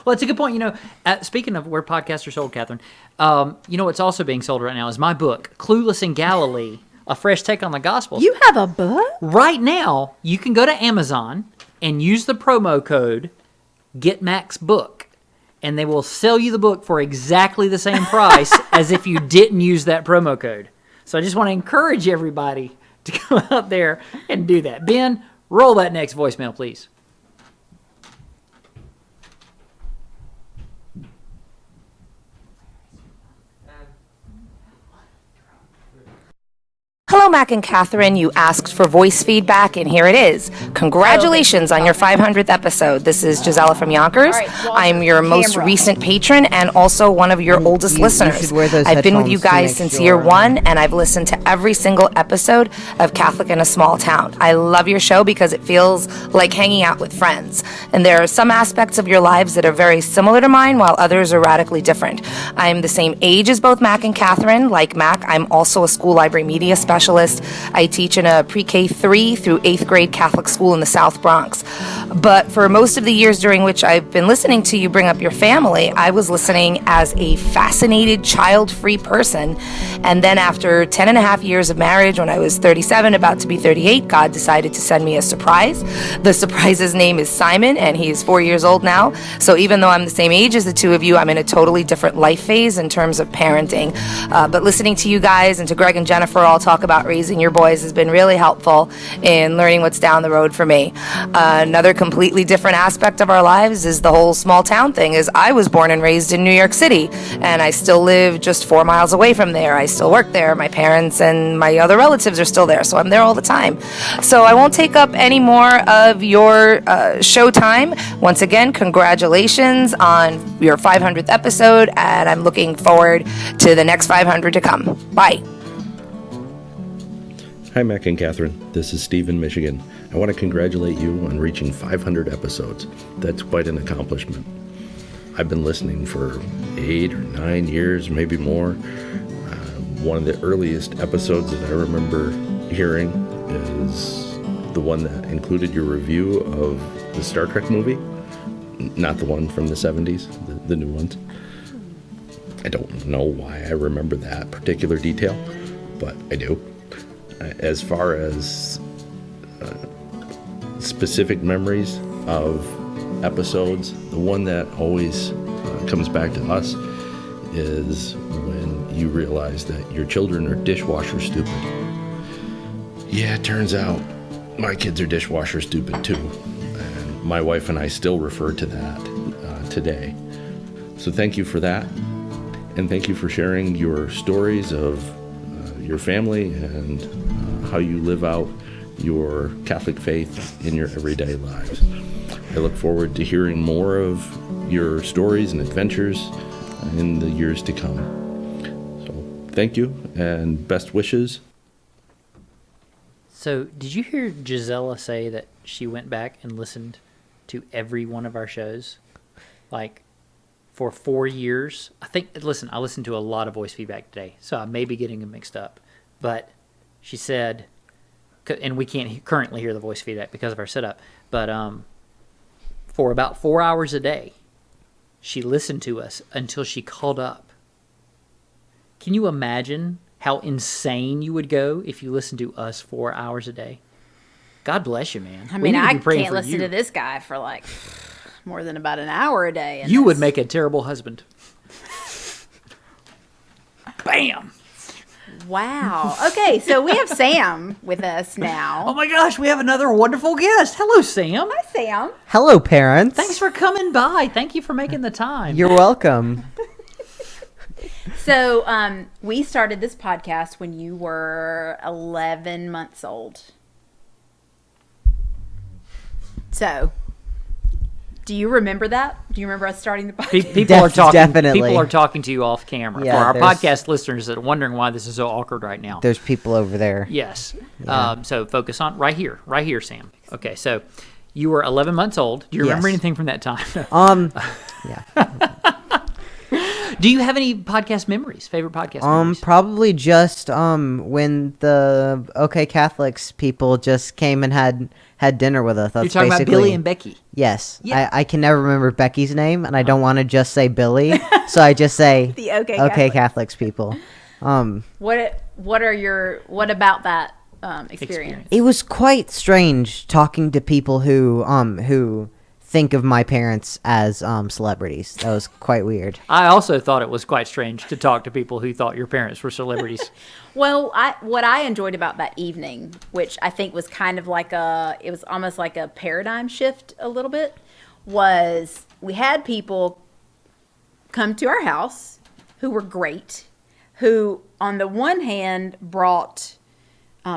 Well, it's a good point. You know, speaking of where podcasts are sold, Catherine, you know what's also being sold right now is my book, Clueless in Galilee, A Fresh Take on the Gospel. You have a book? Right now, you can go to Amazon and use the promo code GetMaxBook, and they will sell you the book for exactly the same price as if you didn't use that promo code. So I just want to encourage everybody to go out there and do that. Ben, roll that next voicemail, please. Hello, Mac and Catherine. You asked for voice feedback, and here it is. Congratulations on your 500th episode. This is Gisela from Yonkers. I'm your most recent patron and also one of your oldest listeners. I've been with you guys since year one, and I've listened to every single episode of Catholic in a Small Town. I love your show because it feels like hanging out with friends. And there are some aspects of your lives that are very similar to mine, while others are radically different. I'm the same age as both Mac and Catherine. Like Mac, I'm also a school library media specialist. I teach in a pre-K 3 through 8th grade Catholic school in the South Bronx. But for most of the years during which I've been listening to you bring up your family, I was listening as a fascinated, child-free person. And then after 10 and a half years of marriage, when I was 37, about to be 38, God decided to send me a surprise. The surprise's name is Simon, and he's 4 years old now. So even though I'm the same age as the two of you, I'm in a totally different life phase in terms of parenting. But listening to you guys and to Greg and Jennifer all talk about raising your boys has been really helpful in learning what's down the road for me. Another completely different aspect of our lives is the whole small town thing. Is I was born and raised in New York City, and I still live just 4 miles away from there. I still work there. My parents and my other relatives are still there, so I'm there all the time. So I won't take up any more of your show time. Once again, congratulations on your 500th episode, and I'm looking forward to the next 500 to come. Bye. Hi, Mac and Catherine. This is Steve in Michigan. I want to congratulate you on reaching 500 episodes. That's quite an accomplishment. I've been listening for 8 or 9 years, maybe more. One of the earliest episodes that I remember hearing is the one that included your review of the Star Trek movie. Not the one from the 70s, the new ones. I don't know why I remember that particular detail, but I do. As far as specific memories of episodes, the one that always comes back to us is when you realize that your children are dishwasher stupid. Yeah, it turns out my kids are dishwasher stupid too. And my wife and I still refer to that today. So thank you for that. And thank you for sharing your stories of your family and how you live out your Catholic faith in your everyday lives. I look forward to hearing more of your stories and adventures in the years to come. So thank you and best wishes. So did you hear Gisela say that she went back and listened to every one of our shows? Like for 4 years? I listened to a lot of voice feedback today, so I may be getting them mixed up. But she said, and we can't currently hear the voice feedback because of our setup, but for about 4 hours a day, she listened to us until she called up. Can you imagine how insane you would go if you listened to us 4 hours a day? God bless you, man. I mean, I can't listen to this guy for like more than about an hour a day. You would make a terrible husband. Bam! Wow. Okay, so we have Sam with us now. Oh my gosh, we have another wonderful guest. Hello, Sam. Hi, Sam. Hello, parents. Thanks for coming by. Thank you for making the time. You're welcome. So we started this podcast when you were 11 months old. So, do you remember that? Do you remember us starting the podcast? People are talking to you off camera. Yeah, for our podcast listeners that are wondering why this is so awkward right now. There's people over there. Yes. Yeah. So focus on right here, Sam. Okay, so You were 11 months old. Do you remember Yes. anything from that time? Yeah. Do you have any podcast memories? Favorite podcast memories? Probably just when the OK Catholics people just came and had dinner with us. That's You're talking about basically, Billy and Becky. Yes. Yeah. I can never remember Becky's name, and I don't want to just say Billy, so I just say The OK Catholics people. What about that experience? It was quite strange talking to people who think of my parents as celebrities. That was quite weird. I also thought it was quite strange to talk to people who thought your parents were celebrities. Well, what I enjoyed about that evening, which I think was kind of like it was almost like a paradigm shift a little bit, was we had people come to our house who were great, who on the one hand brought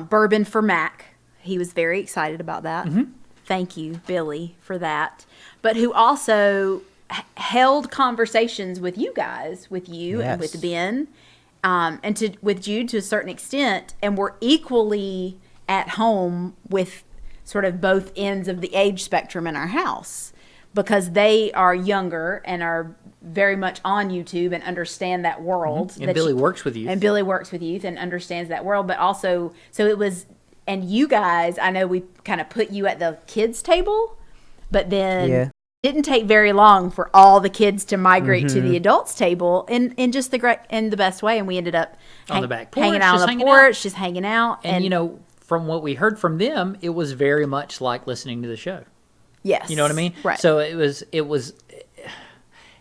bourbon for Mac. He was very excited about that. Mm-hmm. Thank you, Billy, for that. But who also held conversations with you guys, with you and with Ben, and with Jude to a certain extent, and were equally at home with sort of both ends of the age spectrum in our house, because they are younger and are very much on YouTube and understand that world. Mm-hmm. And Billy works with youth. And Billy works with youth and understands that world, but also, so it was, and you guys, I know we kind of put you at the kids' table, but then it didn't take very long for all the kids to migrate to the adults' table in just in the best way, and we ended up on the back porch, hanging out on the porch, just hanging out. And you know, from what we heard from them, it was very much like listening to the show. Yes. You know what I mean? Right. So it was,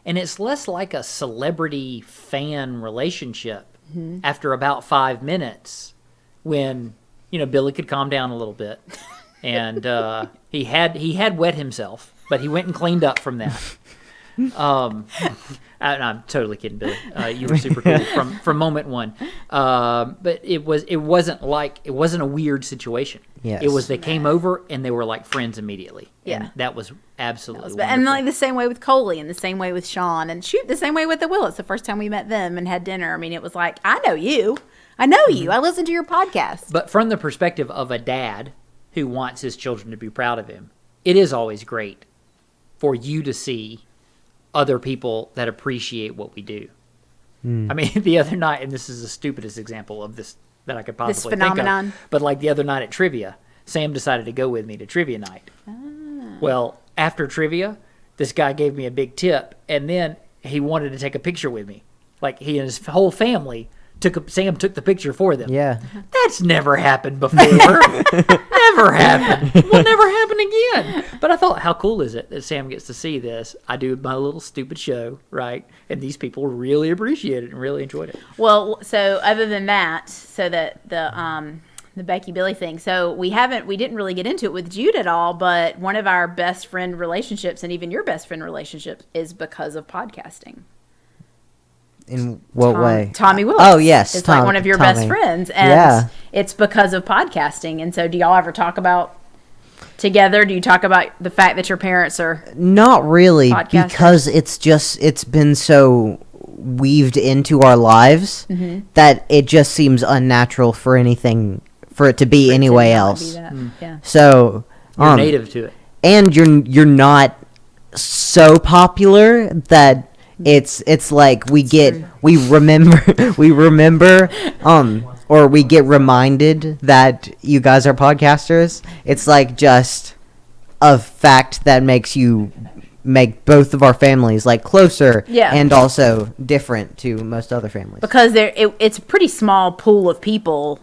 and it's less like a celebrity fan relationship after about 5 minutes when, you know, Billy could calm down a little bit. And he had wet himself, but he went and cleaned up from that. I'm totally kidding, Billy. You were super cool from moment one. But it wasn't a weird situation. Yes. It was, they came over and they were like friends immediately. Yeah. And that was absolutely And wonderful. like the same way with Coley, and the same way with Sean, and shoot, the same way with the Willits. The first time we met them and had dinner, I mean, it was like, I know you. I know you. I listen to your podcast. But from the perspective of a dad who wants his children to be proud of him, it is always great for you to see other people that appreciate what we do. I mean, the other night, and this is the stupidest example of this that I could possibly think phenomenon. of, but like the other night at trivia, Sam decided to go with me to trivia night. Well, after trivia, this guy gave me a big tip, and then he wanted to take a picture with me. Like, he and his whole family Sam took the picture for them. Yeah. That's never happened before. Never happened. Will never happen again. But I thought, how cool is it that Sam gets to see this? I do my little stupid show, right? And these people really appreciate it and really enjoyed it. Well, so other than that, so that the Becky Billy thing. So we didn't really get into it with Jude at all, but one of our best friend relationships, and even your best friend relationship, is because of podcasting. In what way? Tommy Willis. Oh, yes. It's like one of your best friends. And it's because of podcasting. And so do y'all ever talk about together? Do you talk about the fact that your parents are Not really, podcasters? because it's been so weaved into our lives that it just seems unnatural for it to be anyway else. Yeah. So You're native to it. And you're not so popular that it's like we remember or we get reminded that you guys are podcasters. It's like just a fact that makes both of our families like closer and also different to most other families. Because it's a pretty small pool of people,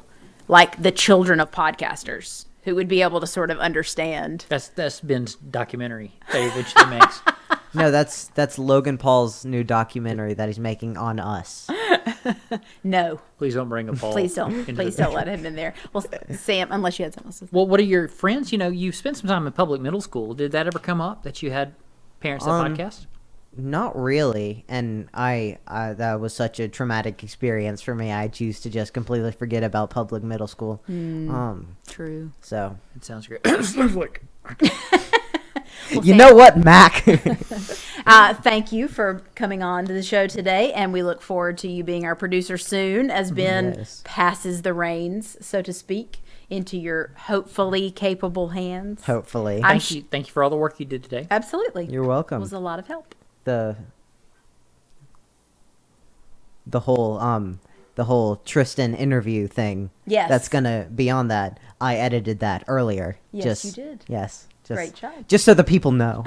like the children of podcasters, who would be able to sort of understand. That's Ben's documentary that he eventually makes. No, that's Logan Paul's new documentary that he's making on us. No. Please don't bring a Paul. Please don't let him in there. Well, Sam, unless you had something else to say. Well, what are your friends? You know, you spent some time in public middle school. Did that ever come up that you had parents that podcast? Not really, and I that was such a traumatic experience for me. I choose to just completely forget about public middle school. True. So it sounds great. Sounds like. Well, you know what, Mac? Thank you for coming on to the show today, and we look forward to you being our producer soon as Ben passes the reins, so to speak, into your hopefully capable hands. Hopefully. Thank you for all the work you did today. Absolutely. You're welcome. It was a lot of help. The whole Tristan interview thing. Yes. That's gonna be on that. I edited that earlier. Yes, you did. Yes. Great job. Just so the people know.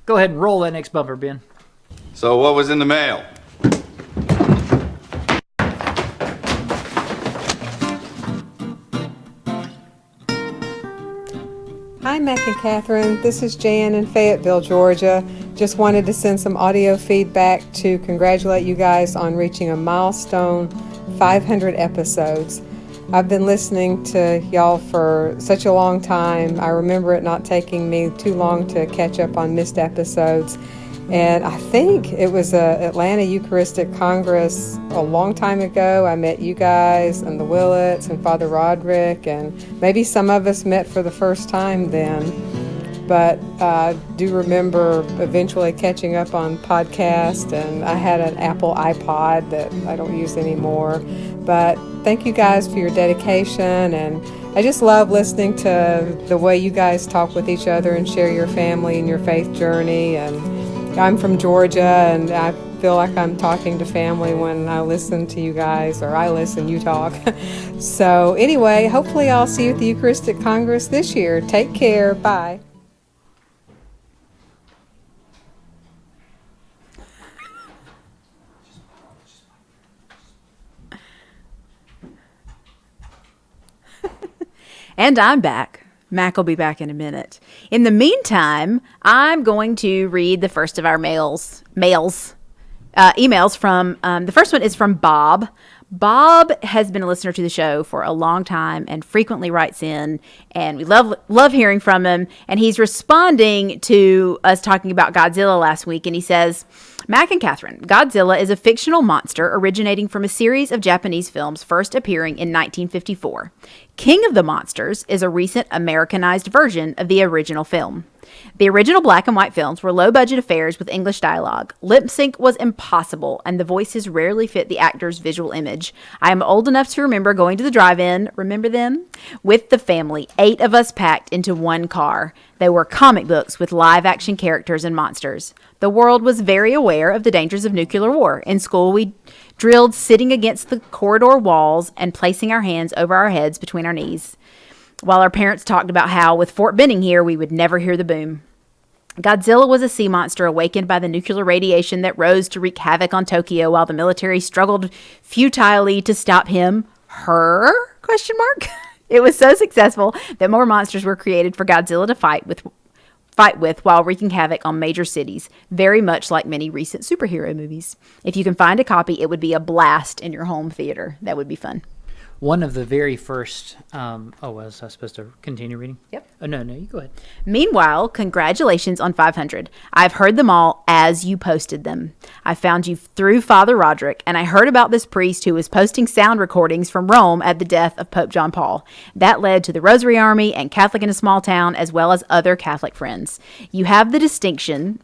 Go ahead and roll that next bumper, Ben. So what was in the mail? Hi, Mac and Catherine. This is Jan in Fayetteville, Georgia. Just wanted to send some audio feedback to congratulate you guys on reaching a milestone 500 episodes. I've been listening to y'all for such a long time. I remember it not taking me too long to catch up on missed episodes. And I think it was a Atlanta Eucharistic Congress a long time ago. I met you guys and the Willets and Father Roderick, and maybe some of us met for the first time then. But I do remember eventually catching up on podcast, and I had an Apple iPod that I don't use anymore. But thank you guys for your dedication, and I just love listening to the way you guys talk with each other and share your family and your faith journey. And I'm from Georgia, and I feel like I'm talking to family when I listen to you guys, or I listen, you talk. So anyway, hopefully I'll see you at the Eucharistic Congress this year. Take care. Bye. And I'm back. Mac will be back in a minute. In the meantime, I'm going to read the first of our emails from, the first one is from Bob. Bob has been a listener to the show for a long time and frequently writes in, and we love hearing from him. And he's responding to us talking about Godzilla last week, and he says, Mac and Catherine, Godzilla is a fictional monster originating from a series of Japanese films first appearing in 1954. King of the Monsters is a recent Americanized version of the original film. The original black and white films were low-budget affairs with English dialogue. Lip sync was impossible, and the voices rarely fit the actor's visual image. I am old enough to remember going to the drive-in, remember them? With the family, 8 of us packed into one car. They were comic books with live-action characters and monsters. The world was very aware of the dangers of nuclear war. In school, we drilled sitting against the corridor walls and placing our hands over our heads between our knees, while our parents talked about how, with Fort Benning here, we would never hear the boom. Godzilla was a sea monster awakened by the nuclear radiation that rose to wreak havoc on Tokyo while the military struggled futilely to stop him. Her? ? It was so successful that more monsters were created for Godzilla to fight with while wreaking havoc on major cities, very much like many recent superhero movies. If you can find a copy, it would be a blast in your home theater. That would be fun. One of the very first, was I supposed to continue reading? Yep. Oh, no, you go ahead. Meanwhile, congratulations on 500. I've heard them all as you posted them. I found you through Father Roderick, and I heard about this priest who was posting sound recordings from Rome at the death of Pope John Paul. That led to the Rosary Army and Catholic in a Small Town, as well as other Catholic friends. You have the distinction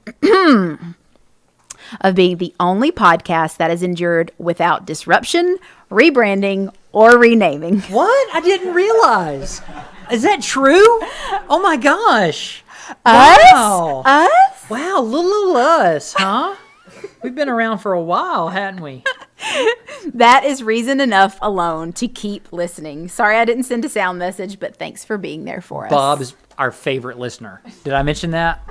of being the only podcast that has endured without disruption, rebranding, or renaming. What? I didn't realize. Is that true? Oh my gosh. Us? Us? Wow, little us, huh? We've been around for a while, hadn't we? That is reason enough alone to keep listening. Sorry I didn't send a sound message, but thanks for being there for us. Bob is our favorite listener. Did I mention that?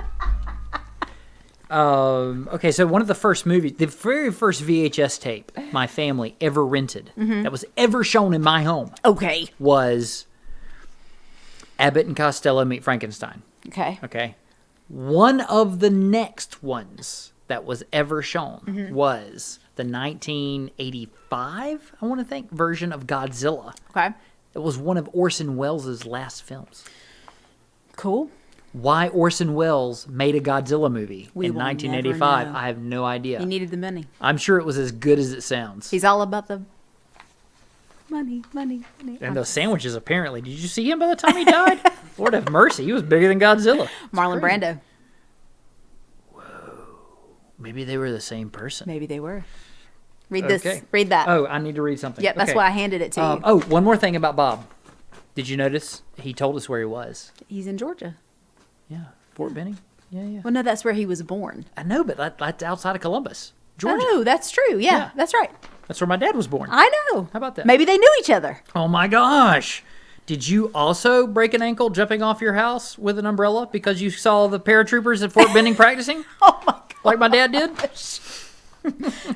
Okay, so one of the first movies, the very first VHS tape my family ever rented, that was ever shown in my home, was Abbott and Costello Meet Frankenstein. Okay. One of the next ones that was ever shown was the 1985, I want to think, version of Godzilla. Okay. It was one of Orson Welles' last films. Cool. Why Orson Welles made a Godzilla movie We in will 1985, never know. I have no idea. He needed the money. I'm sure it was as good as it sounds. He's all about the money. And those sandwiches, apparently. Did you see him by the time he died? Lord have mercy, he was bigger than Godzilla. Marlon Brando. Maybe they were the same person. Maybe they were. Read this. Read that. Oh, I need to read something. Yep, that's why I handed it to you. Oh, one more thing about Bob. Did you notice he told us where he was? He's in Georgia. Yeah, Fort Benning. Yeah. Well, no, that's where he was born. I know, but that's outside of Columbus, Georgia. Oh, that's true. Yeah, that's right. That's where my dad was born. I know. How about that? Maybe they knew each other. Oh my gosh. Did you also break an ankle jumping off your house with an umbrella because you saw the paratroopers at Fort Benning practicing? Oh my God. Like my dad did?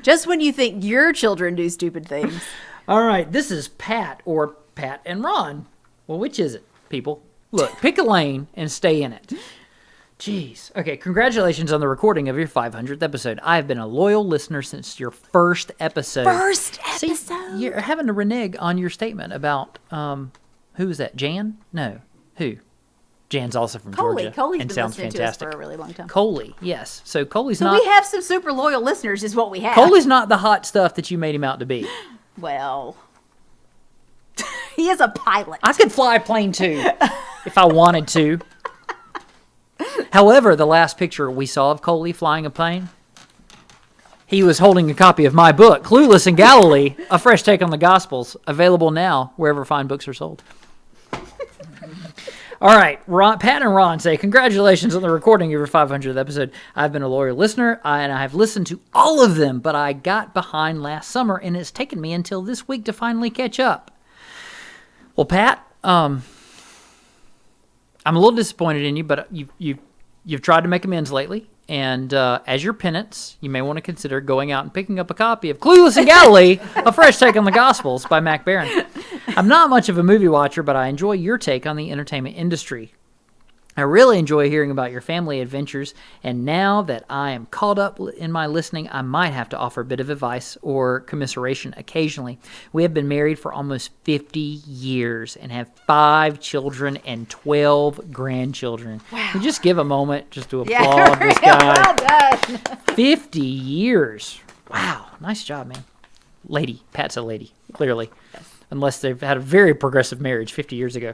Just when you think your children do stupid things. All right, this is Pat or Pat and Ron. Well, which is it, people? Look, pick a lane and stay in it. Jeez. Okay, congratulations on the recording of your 500th episode. I've been a loyal listener since your first episode. First episode? See, you're having to renege on your statement about, who was that, Jan? No. Who? Jan's also from Georgia. Coley's and been sounds listening fantastic. to us for a really long time. Coley, yes. So Coley's So not... we have some super loyal listeners is what we have. Coley's not the hot stuff that you made him out to be. Well, he is a pilot. I could fly a plane too, if I wanted to. However, the last picture we saw of Coley flying a plane, he was holding a copy of my book, Clueless in Galilee, A Fresh Take on the Gospels, available now wherever fine books are sold. All right, Pat and Ron say, congratulations on the recording of your 500th episode. I've been a loyal listener, and I've listened to all of them, but I got behind last summer, and it's taken me until this week to finally catch up. Well, Pat, I'm a little disappointed in you, but you've tried to make amends lately, and as your penance, you may want to consider going out and picking up a copy of Clueless in Galilee, A Fresh Take on the Gospels by Mac Barron. I'm not much of a movie watcher, but I enjoy your take on the entertainment industry. I really enjoy hearing about your family adventures, and now that I am caught up in my listening, I might have to offer a bit of advice or commiseration occasionally. We have been married for almost 50 years and have 5 children and 12 grandchildren. Wow. Can we just give a moment just to applaud this guy? Well done. 50 years. Wow. Nice job, man. Lady. Pat's a lady, clearly. Yes. Unless they've had a very progressive marriage 50 years ago.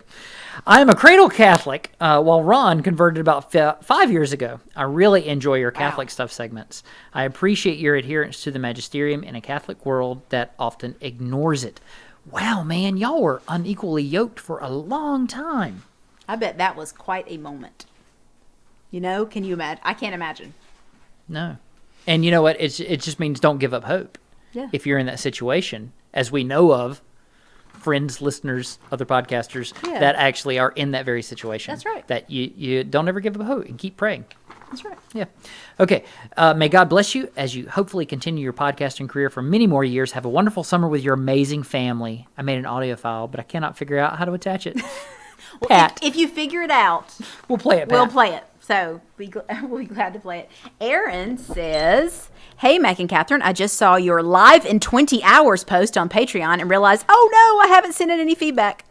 I am a cradle Catholic, while Ron converted about 5 years ago. I really enjoy your Catholic stuff segments. I appreciate your adherence to the magisterium in a Catholic world that often ignores it. Wow, man, y'all were unequally yoked for a long time. I bet that was quite a moment. You know, can you imagine? I can't imagine. No. And you know what? It just means don't give up hope. Yeah. If you're in that situation, as we know of, friends, listeners, other podcasters that actually are in that very situation. That's right. That you don't ever give up hope and keep praying. That's right. Yeah. Okay. May God bless you as you hopefully continue your podcasting career for many more years. Have a wonderful summer with your amazing family. I made an audio file, but I cannot figure out how to attach it. Well, Pat. if you figure it out, we'll play it, Pat. We'll play it. So we'll be glad to play it. Aaron says, hey, Mac and Catherine, I just saw your live in 20 hours post on Patreon and realized, oh no, I haven't sent in any feedback.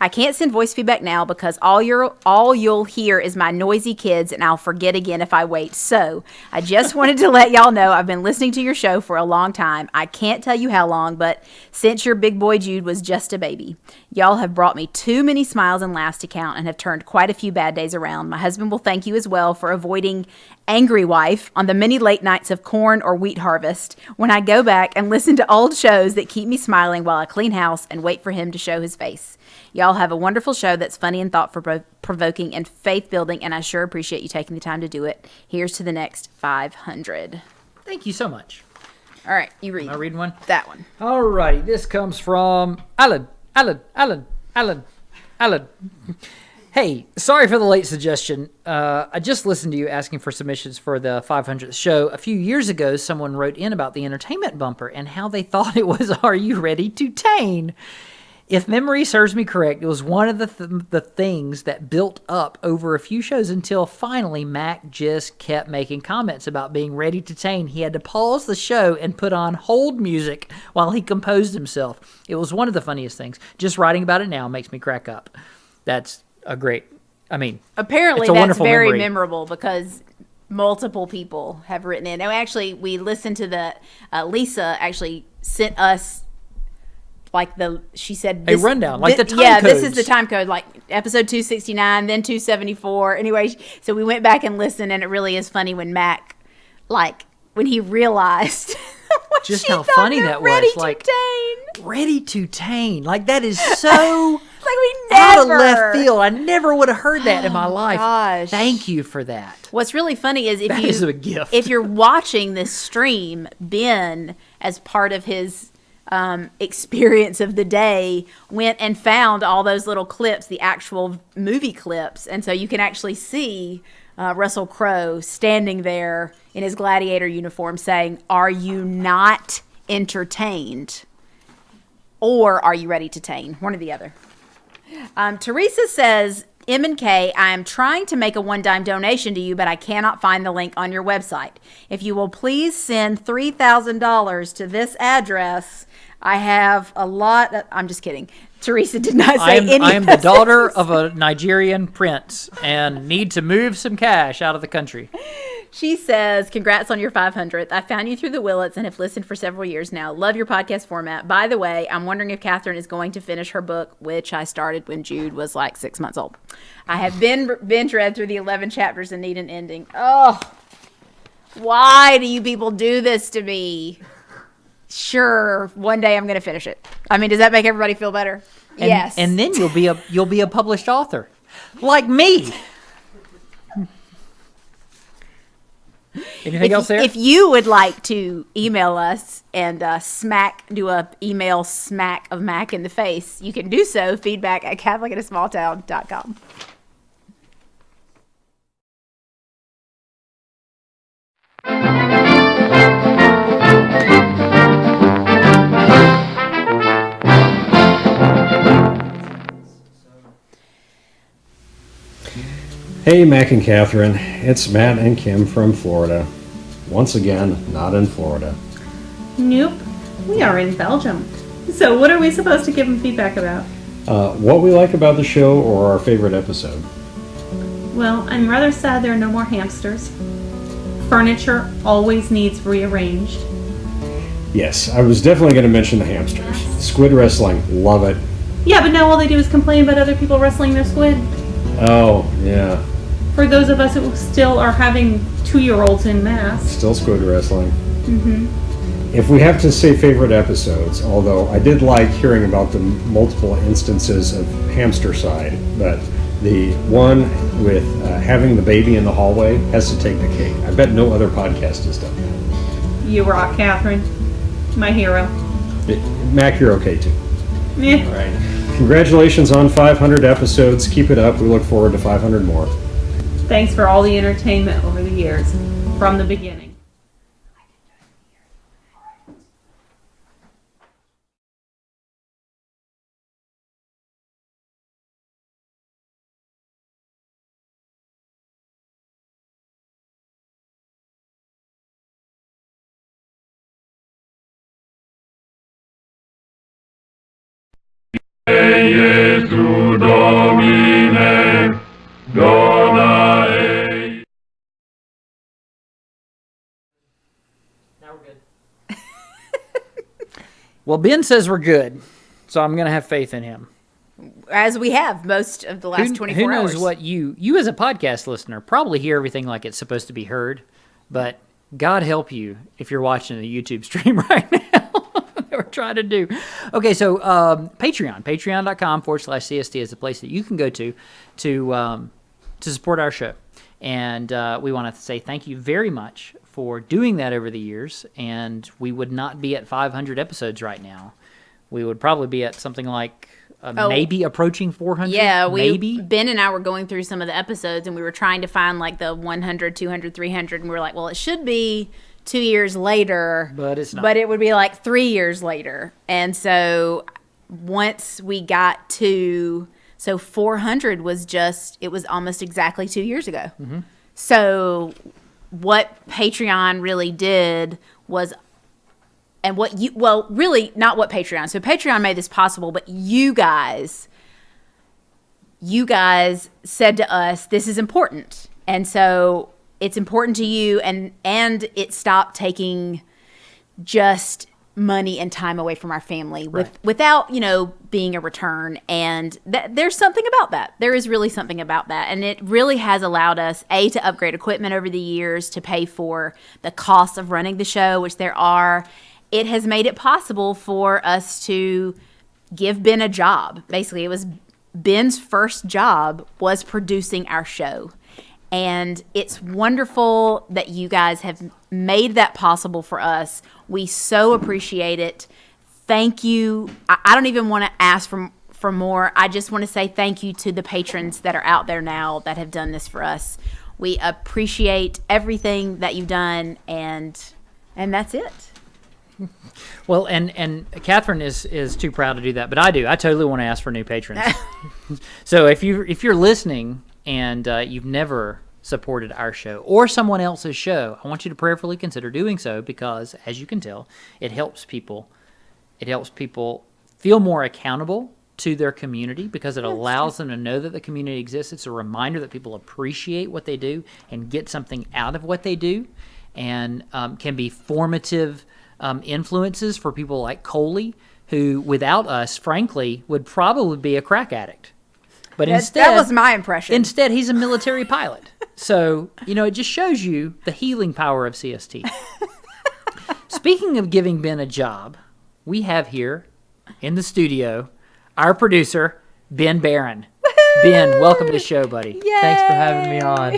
I can't send voice feedback now because all you'll hear is my noisy kids, and I'll forget again if I wait. So I just wanted to let y'all know I've been listening to your show for a long time. I can't tell you how long, but since your big boy Jude was just a baby. Y'all have brought me too many smiles and laughs to count and have turned quite a few bad days around. My husband will thank you as well for avoiding Angry Wife on the many late nights of corn or wheat harvest when I go back and listen to old shows that keep me smiling while I clean house and wait for him to show his face. Y'all have a wonderful show that's funny and thought-provoking and faith-building, and I sure appreciate you taking the time to do it. Here's to the next 500. Thank you so much. All right, you read. Am I reading one? That one. All right, this comes from Alan. Hey, sorry for the late suggestion. I just listened to you asking for submissions for the 500th show. A few years ago, someone wrote in about the entertainment bumper and how they thought it was Are You Ready to Tain? If memory serves me correct, it was one of the things that built up over a few shows until finally Mac just kept making comments about being ready to tain. He had to pause the show and put on hold music while he composed himself. It was one of the funniest things. Just writing about it now makes me crack up. That's a great, apparently it's a that's very memory. memorable because multiple people have written in. And actually, we listened to the, Lisa actually sent us she said a rundown, like the time codes. codes. This is the time code, like episode 269, then 274. Anyway, so we went back and listened, and it really is funny when Mac, when he realized just how funny that was. Like, ready to tain. Like, that is so we out of never left field. I never would have heard that in my life. Gosh. Thank you for that. What's really funny is That is a gift. if you're watching this stream, Ben, as part of his experience of the day, went and found all those little clips, the actual movie clips, and so you can actually see Russell Crowe standing there in his gladiator uniform saying, "Are you not entertained? Or are you ready to tain?" One or the other. Teresa says, M&K, I am trying to make a one-dime donation to you, but I cannot find the link on your website. If you will please send $3,000 to this address, I have a lot of... I'm just kidding. Teresa did not say any I am the daughter of a Nigerian prince and need to move some cash out of the country. She says, congrats on your 500th. I found you through the Willets and have listened for several years now. Love your podcast format. By the way, I'm wondering if Katherine is going to finish her book, which I started when Jude was like 6 months old. I have binge read through the 11 chapters and need an ending. Oh, why do you people do this to me? Sure, one day I'm going to finish it. I mean, does that make everybody feel better? Yes. And then you'll be a published author, like me. Anything else there? If you would like to email us and do a email smack of Mac in the face, you can do so. Feedback at catholicinasmalltown.com. Hey, Mac and Catherine. It's Matt and Kim from Florida. Once again, not in Florida. Nope. We are in Belgium. So what are we supposed to give them feedback about? What we like about the show or our favorite episode. Well, I'm rather sad there are no more hamsters. Furniture always needs rearranged. Yes, I was definitely going to mention the hamsters. Squid wrestling, love it. Yeah, but now all they do is complain about other people wrestling their squid. Oh, yeah. For those of us who still are having 2-year-olds in mass. Still squid wrestling. Mm-hmm. If we have to say favorite episodes, although I did like hearing about the multiple instances of hamster side, but the one with having the baby in the hallway has to take the cake. I bet no other podcast has done that. You rock, Catherine. My hero. Mac, you're okay too. Yeah. All right. Congratulations on 500 episodes. Keep it up. We look forward to 500 more. Thanks for all the entertainment over the years, from the beginning. Jesu Domine, dona ei. Now we're good. Well, Ben says we're good, so I'm going to have faith in him. As we have most of the last 24 who knows hours. what you as a podcast listener probably hear everything like it's supposed to be heard, but God help you if you're watching the YouTube stream right now. We're trying to do. Okay, so patreon.com/CST is the place that you can go to support our show. And we want to say thank you very much for doing that over the years. And we would not be at 500 episodes right now. We would probably be at something like maybe approaching 400. Yeah, maybe. Ben and I were going through some of the episodes, and we were trying to find like the 100, 200, 300, and we were like, well, it should be 2 years later, but it's not. But it would be like 3 years later. And so once we got to 400 was almost exactly 2 years ago. Mm-hmm. So what Patreon really did was, and really not what Patreon. So Patreon made this possible, but you guys said to us, this is important. And so it's important to you, and it stopped taking just money and time away from our family without, being a return. And there's something about that. There is really something about that. And it really has allowed us, to upgrade equipment over the years, to pay for the costs of running the show, which there are, it has made it possible for us to give Ben a job. Basically, it was Ben's first job was producing our show. And it's wonderful that you guys have made that possible for us. We so appreciate it. Thank you. I don't even want to ask for more. I just want to say thank you to the patrons that are out there now that have done this for us. We appreciate everything that you've done, and that's it. Well, and Katherine is too proud to do that, but I do. I totally want to ask for new patrons. So if you're listening and you've never supported our show or someone else's show, I want you to prayerfully consider doing so, because, as you can tell, it helps people. It helps people feel more accountable to their community, because it allows them to know that the community exists. It's a reminder that people appreciate what they do and get something out of what they do, and can be formative influences for people like Coley, who, without us, frankly, would probably be a crack addict. But that was my impression. Instead, he's a military pilot. So, it just shows you the healing power of CST. Speaking of giving Ben a job, we have here in the studio our producer, Ben Barron. Ben, welcome to the show, buddy. Yay! Thanks for having me on.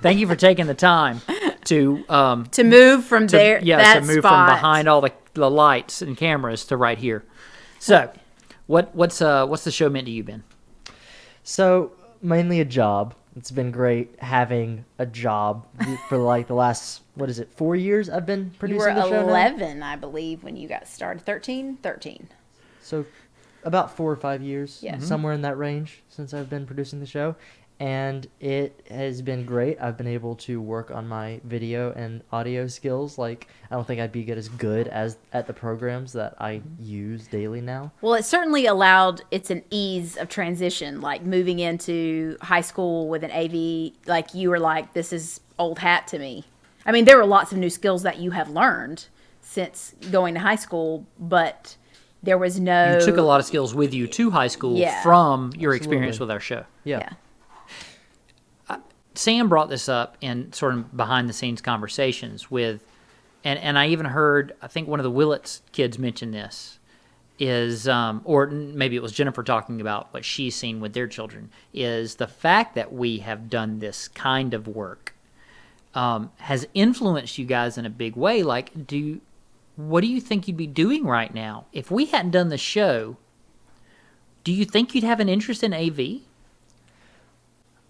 Thank you for taking the time to move from there. Yeah, to move from behind all the lights and cameras to right here. So, what's the show meant to you, Ben? So, mainly a job. It's been great having a job for like the last, 4 years I've been producing the show now? You were 11, I believe, when you got started. 13? So, about 4 or 5 years, Yeah. somewhere in that range, since I've been producing the show. And it has been great. I've been able to work on my video and audio skills. Like, I don't think I'd be as good as at the programs that I use daily now. Well, it certainly it's an ease of transition, like moving into high school with an AV. Like, you were like, this is old hat to me. I mean, there were lots of new skills that you have learned since going to high school, but there was no... You took a lot of skills with you to high school from your experience with our show. Yeah. Sam brought this up in sort of behind-the-scenes conversations with, and I even heard, I think one of the Willits kids mention this, is, or maybe it was Jennifer talking about what she's seen with their children, is the fact that we have done this kind of work has influenced you guys in a big way. Like, what do you think you'd be doing right now? If we hadn't done the show, do you think you'd have an interest in AV?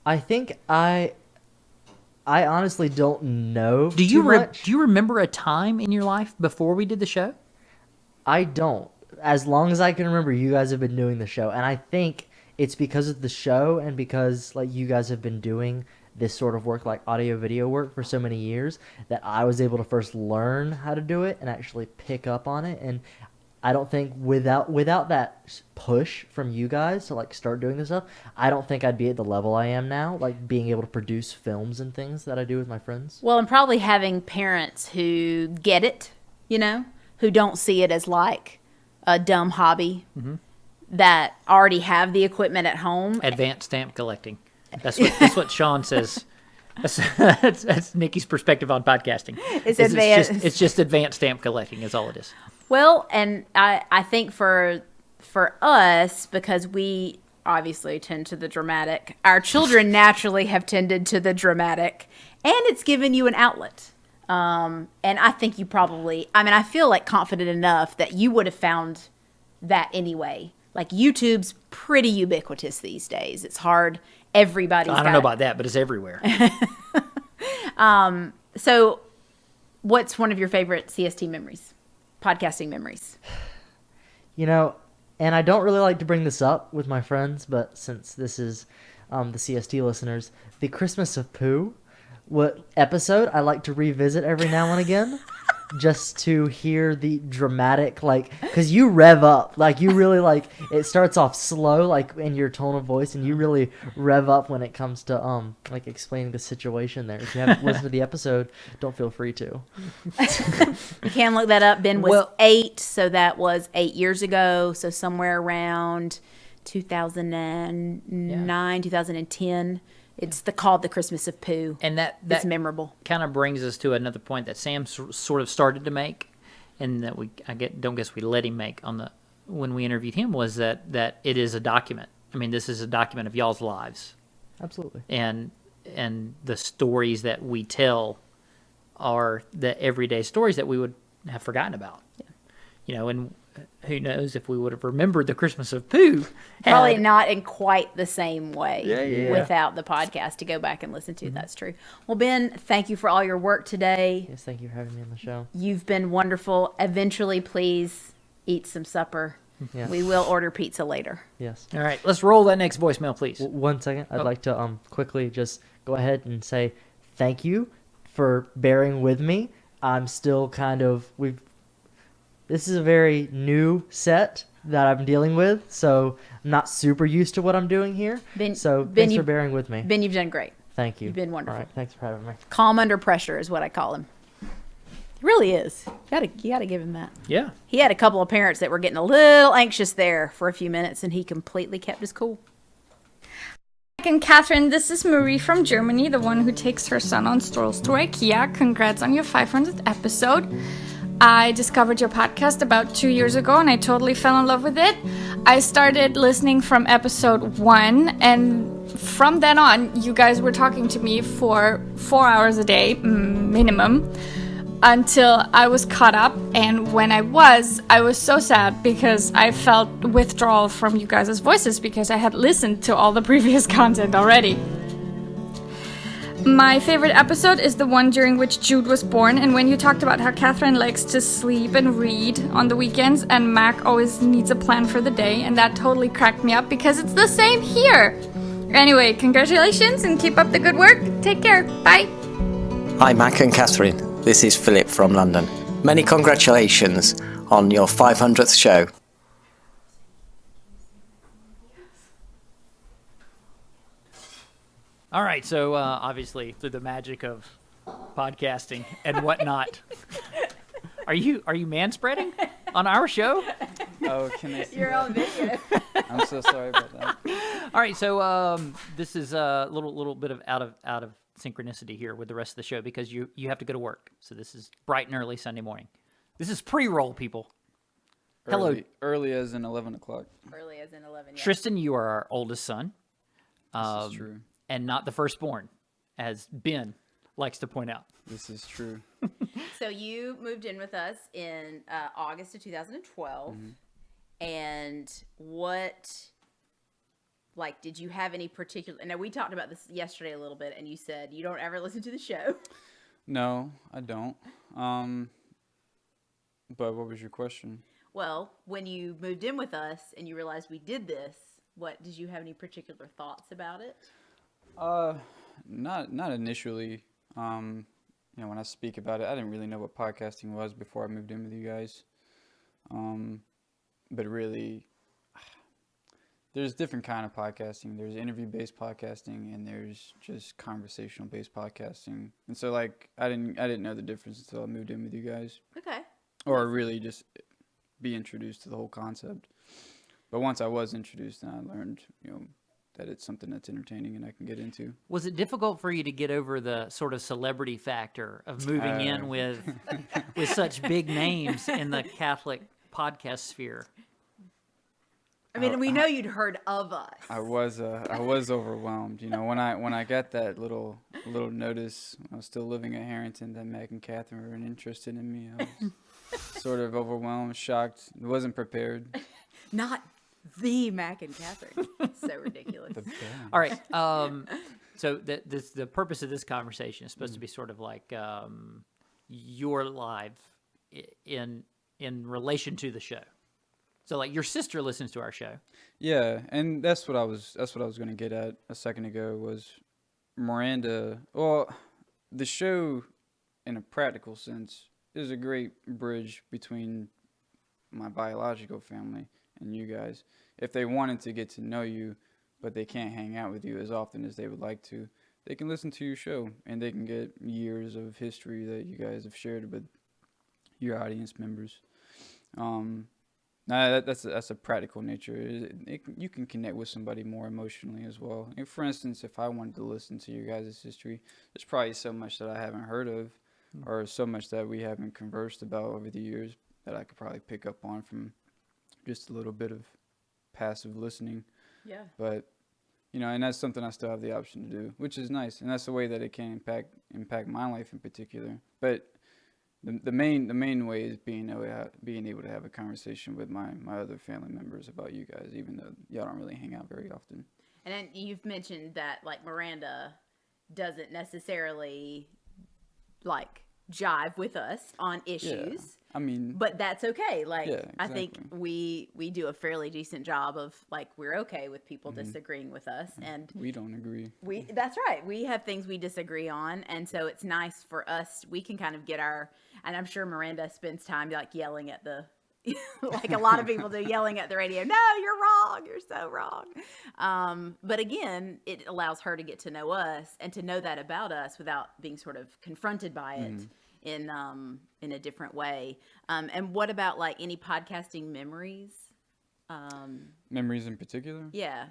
I think I honestly don't know. Do you remember a time in your life before we did the show? I don't. As long as I can remember, you guys have been doing the show, and I think it's because of the show and because like you guys have been doing this sort of work, like audio video work, for so many years, that I was able to first learn how to do it and actually pick up on it. And I don't think without that push from you guys to like start doing this stuff, I don't think I'd be at the level I am now, like being able to produce films and things that I do with my friends. Well, and probably having parents who get it, who don't see it as like a dumb hobby, that already have the equipment at home. Advanced stamp collecting. That's what Sean says. That's Nikki's perspective on podcasting. It's just advanced stamp collecting is all it is. Well, and I think for us, because we obviously tend to the dramatic, our children naturally have tended to the dramatic, and it's given you an outlet. And I think you probably, I feel like confident enough that you would have found that anyway. Like, YouTube's pretty ubiquitous these days. It's hard. Everybody's I don't know about that, but it's everywhere. So what's one of your favorite CST memories? Podcasting memories? And I don't really like to bring this up with my friends, but since this is the CST listeners, the Christmas of Pooh episode I like to revisit every now and again. Just to hear the dramatic, because you rev up, you really, it starts off slow, in your tone of voice, and you really rev up when it comes to, explaining the situation there. If you haven't listened to the episode, don't feel free to. You can look that up. Ben was 8, so that was 8 years ago, so somewhere around 2009, 2010. It's called The Christmas of Pooh. And that's memorable. Kind of brings us to another point that Sam sort of started to make, and that don't guess we let him make when we interviewed him was that it is a document. I mean, this is a document of y'all's lives. Absolutely. And the stories that we tell are the everyday stories that we would have forgotten about. Yeah. And who knows if we would have remembered the Christmas of Pooh. Probably not in quite the same way without the Mm-hmm. podcast to go back and listen to. That's true. Well, Ben, thank you for all your work today. Yes, thank you for having me on the show. You've been wonderful. Eventually, please eat some supper. Yes. We will order pizza later. Yes. All right, let's roll that next voicemail, please. 1 second. I'd like to quickly just go ahead and say thank you for bearing with me. I'm still this is a very new set that I'm dealing with, so I'm not super used to what I'm doing here. Thanks for bearing with me. Ben, you've done great. Thank you. You've been wonderful. All right, thanks for having me. Calm under pressure is what I call him. He really is. You gotta give him that. Yeah. He had a couple of parents that were getting a little anxious there for a few minutes, and he completely kept his cool. And Katherine, this is Marie from Germany, the one who takes her son on strolls to IKEA. Congrats on your 500th episode. I discovered your podcast about 2 years ago and I totally fell in love with it. I started listening from episode 1, and from then on, you guys were talking to me for 4 hours a day, minimum, until I was caught up. And when I was so sad because I felt withdrawal from you guys' voices because I had listened to all the previous content already. My favorite episode is the one during which Jude was born, and when you talked about how Katherine likes to sleep and read on the weekends and Mac always needs a plan for the day, and that totally cracked me up because it's the same here. Anyway, congratulations and keep up the good work. Take care. Bye. Hi, Mac and Katherine. This is Philip from London. Many congratulations on your 500th show. All right, so obviously through the magic of podcasting and whatnot, are you manspreading on our show? Oh, can I see You're that? on video. I'm so sorry about that. All right, so this is a little bit of out of synchronicity here with the rest of the show because you have to go to work. So this is bright and early Sunday morning. This is pre-roll, people. Hello. Early as in 11 o'clock. Early as in 11, yeah. Tristan, you are our oldest son. This is true. And not the firstborn, as Ben likes to point out. This is true. So you moved in with us in August of 2012. And did you have any particular... Now, we talked about this yesterday a little bit, and you said you don't ever listen to the show. No, I don't. But what was your question? Well, when you moved in with us and you realized we did this, did you have any particular thoughts about it? Not initially. When I speak about it, I didn't really know what podcasting was before I moved in with you guys. But really, there's different kind of podcasting. There's interview-based podcasting, and there's just conversational-based podcasting. And so, I didn't know the difference until I moved in with you guys. Okay. Or really just be introduced to the whole concept. But once I was introduced, then I learned, that it's something that's entertaining and I can get into. Was it difficult for you to get over the sort of celebrity factor of moving in with such big names in the Catholic podcast sphere? I mean, we know you'd heard of us. I was overwhelmed. When I got that little notice when I was still living at Harrington that Mac and Katherine were interested in me, I was sort of overwhelmed, shocked. I wasn't prepared. Not the Mac and Katherine. So ridiculous. All right. So the purpose of this conversation is supposed to be sort of like your live in relation to the show. So your sister listens to our show. Yeah, and that's what I was going to get at a second ago was Miranda. Well, the show, in a practical sense, is a great bridge between my biological family and you guys. If they wanted to get to know you, but they can't hang out with you as often as they would like to, they can listen to your show and they can get years of history that you guys have shared with your audience members. That's a practical nature. You can connect with somebody more emotionally as well. And for instance, if I wanted to listen to your guys' history, there's probably so much that I haven't heard of or so much that we haven't conversed about over the years. that I could probably pick up on from just a little bit of passive listening. Yeah. But, you know, and that's something I still have the option to do, which is nice. And that's the way that it can impact my life in particular. But the main way is being able to have a conversation with my other family members about you guys, even though y'all don't really hang out very often. And then you've mentioned that, like, Miranda doesn't necessarily, like, jive with us on issues. Yeah. I mean, but that's okay. Like, yeah, exactly. I think we do a fairly decent job of, like, we're okay with people disagreeing with us, and we don't agree. That's right. We have things we disagree on, and so it's nice for us. We can kind of get and I'm sure Miranda spends time, like, yelling at like a lot of people do, yelling at the radio. No, you're wrong. You're so wrong. But again, it allows her to get to know us and to know that about us without being sort of confronted by it. In a different way. And what about, like, any podcasting memories? Memories in particular? Yeah.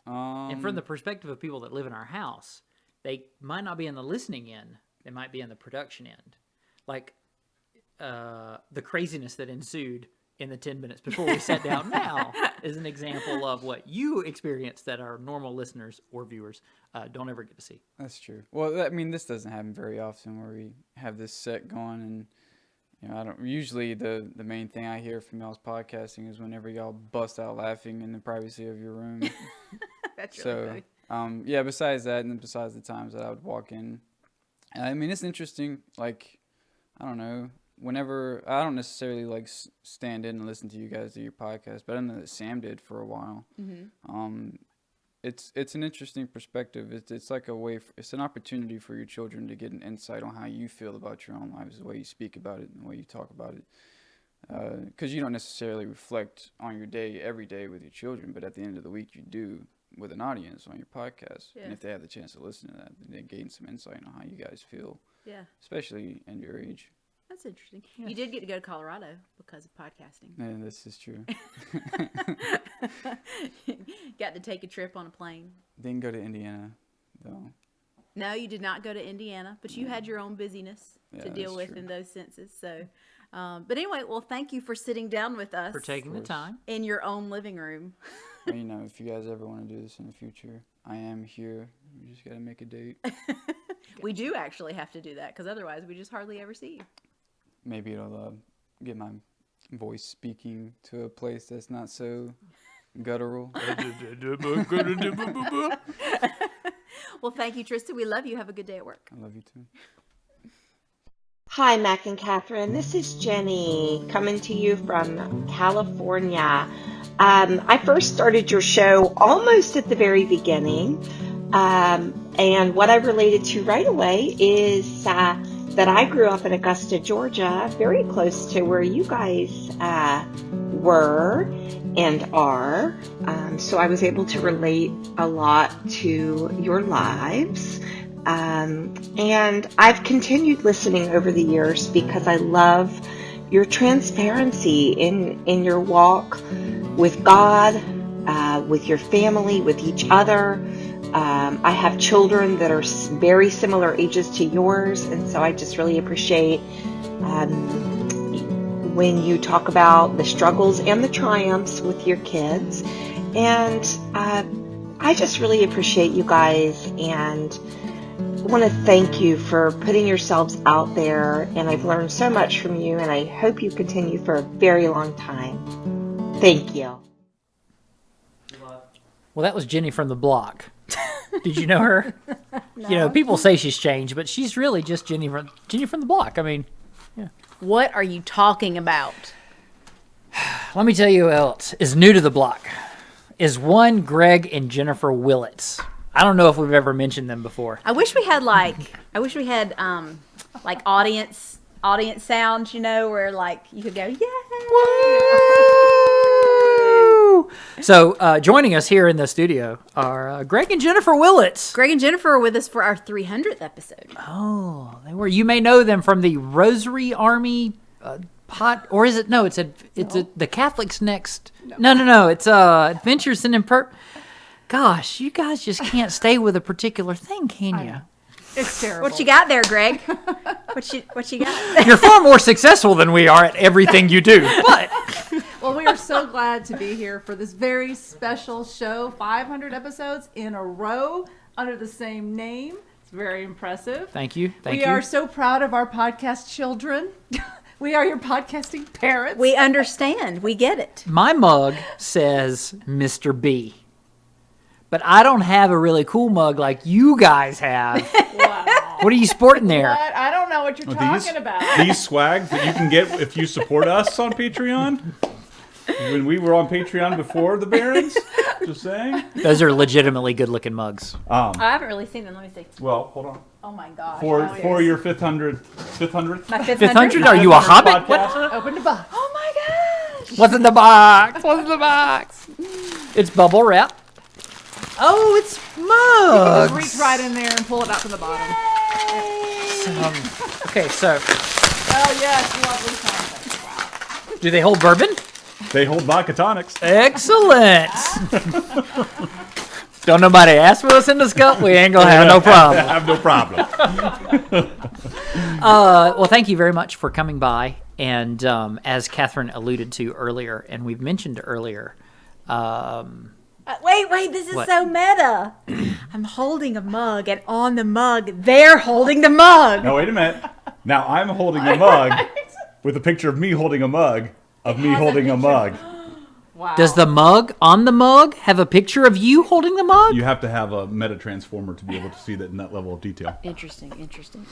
And from the perspective of people that live in our house, they might not be in the listening end. They might be in the production end. Like the craziness that ensued in the 10 minutes before we sat down now is an example of what you experienced that our normal listeners or viewers don't ever get to see. That's true. Well, I mean, this doesn't happen very often where we have this set going, and you know, I don't usually the main thing I hear from y'all's podcasting is whenever y'all bust out laughing in the privacy of your room. That's really so, yeah. Besides that, and besides the times that I would walk in, I mean, it's interesting. Like, I don't know. Whenever I don't necessarily like stand in and listen to you guys do your podcast, but I know that Sam did for a while. It's an interesting perspective. It's like a way. It's an opportunity for your children to get an insight on how you feel about your own lives, the way you speak about it, and the way you talk about it. Because you don't necessarily reflect on your day every day with your children, but at the end of the week you do with an audience on your podcast. Yeah. And if they have the chance to listen to that, then they gain some insight on how you guys feel. Yeah. Especially in your age. That's interesting. Yeah. You did get to go to Colorado because of podcasting. Yeah, this is true. Got to take a trip on a plane. Didn't go to Indiana, though. No, you did not go to Indiana, but you had your own busyness to deal with in those senses. So, but anyway, well, thank you for sitting down with us. For taking the time. In your own living room. Well, you know, if you guys ever want to do this in the future, I am here. We just got to make a date. We do actually have to do that because otherwise we just hardly ever see you. Maybe it'll get my voice speaking to a place that's not so guttural. Well, thank you, Tristan. We love you. Have a good day at work. I love you too. Hi, Mac and Catherine. This is Jenny coming to you from California. I first started your show almost at the very beginning. And what I related to right away is that I grew up in Augusta, Georgia, very close to where you guys were and are. So I was able to relate a lot to your lives. And I've continued listening over the years because I love your transparency in your walk with God, with your family, with each other. I have children that are very similar ages to yours, and so I just really appreciate when you talk about the struggles and the triumphs with your kids. And I just really appreciate you guys, and I want to thank you for putting yourselves out there, and I've learned so much from you, and I hope you continue for a very long time. Thank you. Well, that was Jenny from the block. Did you know her? No. You know, people say she's changed, but she's really just Jenny from the block. I mean, yeah. What are you talking about? Let me tell you who else is new to the block. Is one Greg and Jennifer Willits. I don't know if we've ever mentioned them before. I wish we had like audience sounds, you know, where like you could go, yeah. So joining us here in the studio are Greg and Jennifer Willits. Greg and Jennifer are with us for our 300th episode. Oh, they were. You may know them from the Rosary Army or is it? No, it's the Catholics Next. No. It's Adventures in Gosh, you guys just can't stay with a particular thing, can you? It's terrible. What you got there, Greg? What you got? You're far more successful than we are at everything you do. But well, we are so glad to be here for this very special show. 500 episodes in a row under the same name. It's very impressive. Thank you. We are so proud of our podcast children. We are your podcasting parents. We understand. We get it. my mug says Mr. B. But I don't have a really cool mug like you guys have. Wow. What are you sporting there? What? I don't know what you're talking about. These swags that you can get if you support us on Patreon. When we were on Patreon before the Barons, just saying. Those are legitimately good-looking mugs. I haven't really seen them. Let me see. Well, hold on. Oh my gosh. For your 500th. My 500? Are you a hobbit? What? Open the box. Oh my gosh. What's in the box? What's in the box? It's bubble wrap. Oh, it's You can mugs. just reach right in there and pull it out from the bottom. Okay, so Oh yes, lovely content. do they hold bourbon? They hold vodka tonics. Excellent. Don't nobody ask for us in the scup. We ain't gonna have no problem. Have no problem. Well, thank you very much for coming by. And as Katherine alluded to earlier, and we've mentioned earlier, Wait, this is What? so meta. I'm holding a mug, and on the mug, they're holding the mug. No, wait a minute. Now I'm holding a mug with a picture of me holding a mug of me holding a mug. Wow. does the mug on the mug have a picture of you holding the mug? You have to have a meta transformer to be able to see that in that level of detail. Interesting.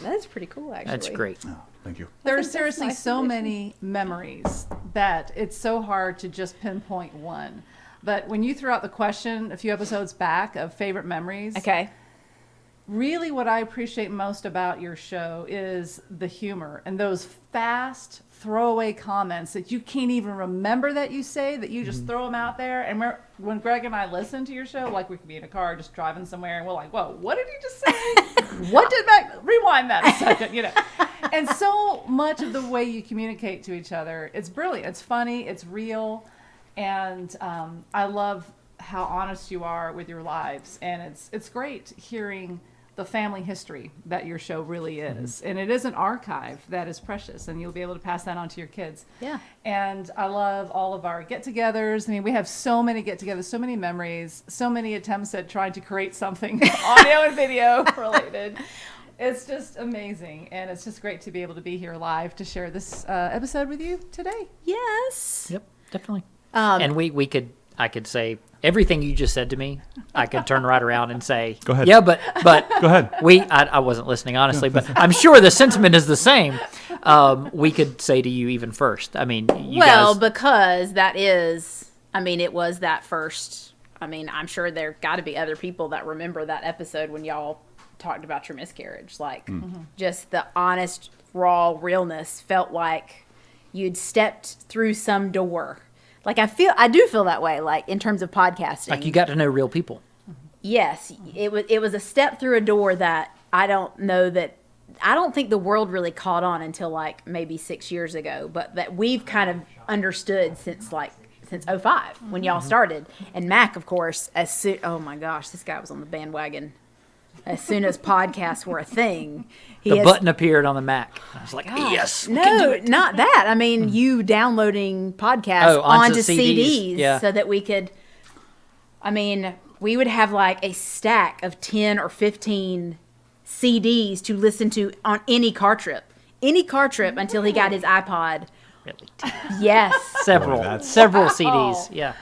That's pretty cool, actually. That's great. Oh, thank you. There are that's seriously nice so addition. many memories that it's so hard to just pinpoint one. But when you threw out the question a few episodes back of favorite memories, Okay. really what I appreciate most about your show is the humor and those fast throwaway comments that you can't even remember that you say, that you just throw them out there. And when Greg and I listen to your show, like we could be in a car just driving somewhere and we're like, whoa, what did he just say? What did that? Rewind that a second, you know. And so much of the way you communicate to each other, it's brilliant. It's funny. It's real. And I love how honest you are with your lives. And it's great hearing the family history that your show really is. And it is an archive that is precious, and you'll be able to pass that on to your kids. Yeah. And I love all of our get-togethers. I mean, we have so many get-togethers, so many memories, so many attempts at trying to create something audio and video related. It's just amazing, and it's just great to be able to be here live to share this episode with you today. Yes. Yep, definitely. And I could say everything you just said to me. I could turn right around and say, Go ahead. Yeah, but Go ahead. I wasn't listening honestly, but I'm sure the sentiment is the same. We could say to you even first. I mean, you guys, because it was that first. I mean, I'm sure there got to be other people that remember that episode when y'all talked about your miscarriage. Like, just the honest, raw realness felt like you'd stepped through some door. Like, I do feel that way, like, in terms of podcasting. like you got to know real people. Yes, it was a step through a door that I don't think the world really caught on until like maybe 6 years ago, but that we've kind of understood since 05 when y'all started. And Mac, of course, oh my gosh, this guy was on the bandwagon as soon as podcasts were a thing. The button appeared on the Mac. I was like, yes. No, not that. I mean, you downloading podcasts onto CDs so that we could, we would have like a stack of 10 or 15 CDs to listen to on any car trip until he got his iPod. Really? Yes. Several CDs. Yeah.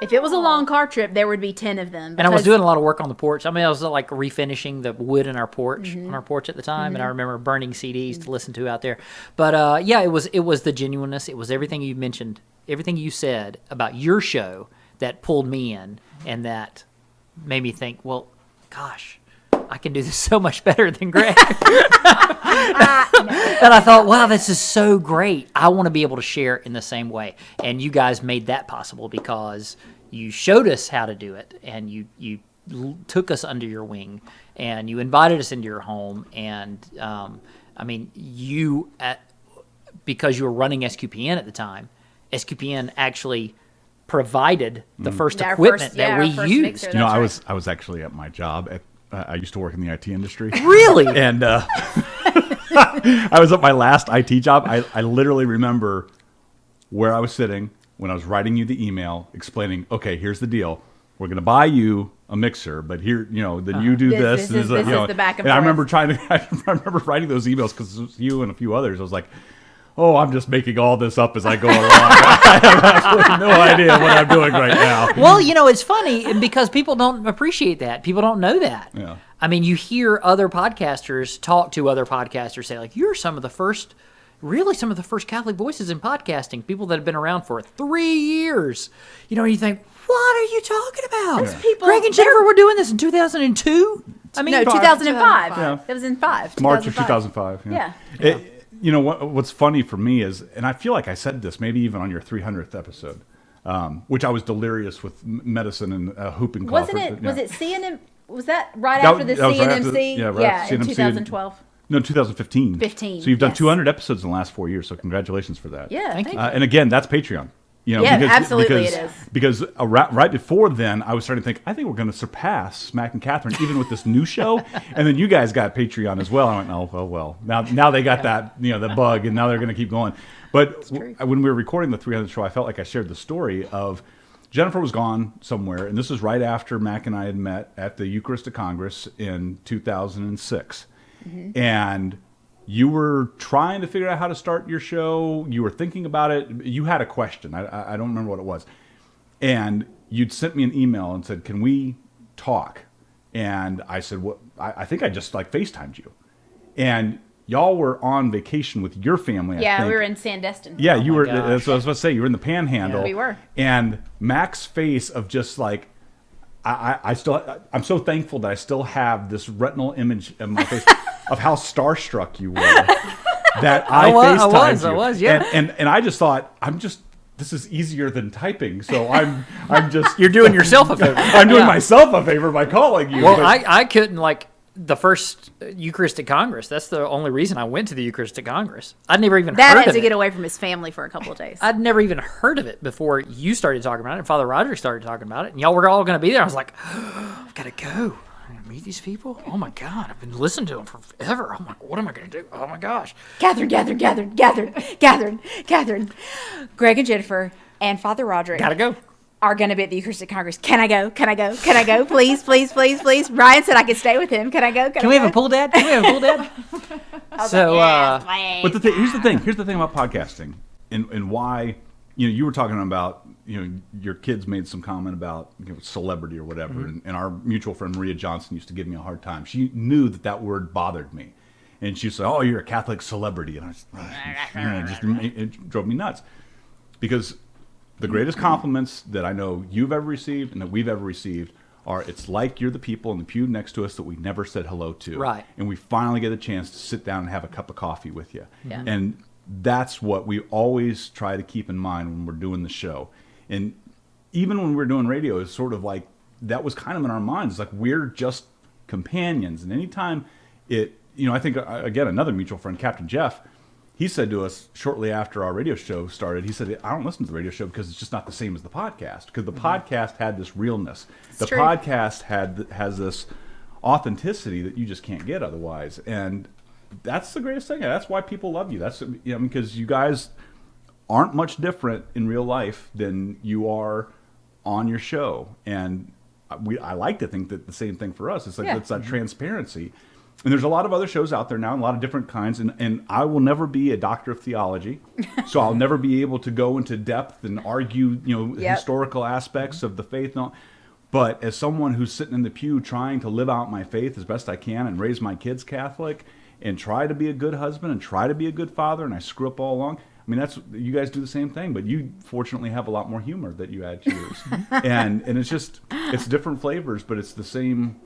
If it was a long car trip, there would be 10 of them. And I was doing a lot of work on the porch. I mean, I was like refinishing the wood in our porch, on our porch at the time, and I remember burning CDs to listen to out there. But yeah, it was the genuineness. It was everything you mentioned, everything you said about your show that pulled me in, and that made me think, well, gosh, I can do this so much better than Greg. And I thought, wow, this is so great. I want to be able to share in the same way. And you guys made that possible because you showed us how to do it, and you took us under your wing, and you invited us into your home. And because you were running SQPN at the time, SQPN actually provided the first equipment that we used. You know, I was actually at my job I used to work in the IT industry. Really? And I was at my last IT job. I literally remember where I was sitting when I was writing you the email explaining, okay, here's the deal. We're going to buy you a mixer, but here, then you do this. This is the back and I forth. remember I remember writing those emails because it was you and a few others. I was like, oh, I'm just making all this up as I go along. I have absolutely no idea what I'm doing right now. Well, it's funny because people don't appreciate that. People don't know that. Yeah. I mean, you hear other podcasters talk to other podcasters say, like, you're some of the first Catholic voices in podcasting, people that have been around for 3 years. And you think, what are you talking about? Those people, Greg and Jennifer were doing this in 2002? I mean, no, 2005. Yeah. It was in 5. March of 2005. Yeah. What's funny for me is, and I feel like I said this maybe even on your 300th episode, which I was delirious with medicine and whooping cough. Wasn't it? Was it CNM? Was that right after the CNMC? In 2012. No, 2015. 15. So you've done 200 episodes in the last 4 years. So congratulations for that. Yeah, thank you. And again, that's Patreon. Absolutely it is. Because right before then, I was starting to think, I think we're going to surpass Mac and Catherine even with this new show. And then you guys got Patreon as well. I went, oh well. Now they got that the bug, and now they're going to keep going. But when we were recording the 300th show, I felt like I shared the story of Jennifer was gone somewhere, and this was right after Mac and I had met at the Eucharistic Congress in 2006, and you were trying to figure out how to start your show. You were thinking about it. You had a question. I don't remember what it was. And you'd sent me an email and said, can we talk? And I said, well, I think I just FaceTimed you. And y'all were on vacation with your family, I think. We were in Sandestin. Yeah, you were. That's what I was about to say. You were in the Panhandle. Yeah, we were. And Mac's face of just I'm so thankful that I still have this retinal image in my face of how starstruck you were. That I FaceTimed you. I was, yeah. And I just thought, this is easier than typing, so I'm just... You're doing yourself a favor. I'm doing myself a favor by calling you. Well, I couldn't, the first Eucharistic Congress. That's the only reason I went to the Eucharistic Congress. I'd never even heard of it. Dad had to get away from his family for a couple of days. I'd never even heard of it before you started talking about it, and Father Roger started talking about it, and y'all were all going to be there. I was like, I've got to go. I'm going to meet these people? Oh, my God. I've been listening to them forever. Oh, my, what am I going to do? Oh, my gosh. Catherine. Greg and Jennifer and Father Roger. Got to go. Are going to be at the Eucharistic Congress. Can I go? Please. Ryan said I could stay with him. Can I go? Can we have a pool dad? So, but here's the thing about podcasting and why, you were talking about, your kids made some comment about celebrity or whatever. And our mutual friend Maria Johnson used to give me a hard time. She knew that word bothered me. And she said, oh, you're a Catholic celebrity. And it drove me nuts. Because the greatest compliments that I know you've ever received and that we've ever received are, it's like you're the people in the pew next to us that we never said hello to. Right. And we finally get a chance to sit down and have a cup of coffee with you. Yeah. And that's what we always try to keep in mind when we're doing the show. And even when we're doing radio, it's sort of like, that was kind of in our minds. It's like, we're just companions. And anytime I think, again, another mutual friend, Captain Jeff, he said to us shortly after our radio show started, he said, I don't listen to the radio show because it's just not the same as the podcast. Because the podcast had this realness. The podcast has this authenticity that you just can't get otherwise. And that's the greatest thing. That's why people love you. That's because you guys aren't much different in real life than you are on your show. And I like to think that the same thing for us. It's like it's that transparency. And there's a lot of other shows out there now, and a lot of different kinds, and I will never be a doctor of theology, so I'll never be able to go into depth and argue, historical aspects of the faith. But as someone who's sitting in the pew trying to live out my faith as best I can and raise my kids Catholic and try to be a good husband and try to be a good father, and I screw up all along. I mean, you guys do the same thing, but you fortunately have a lot more humor that you add to yours. and it's different flavors, but it's the same.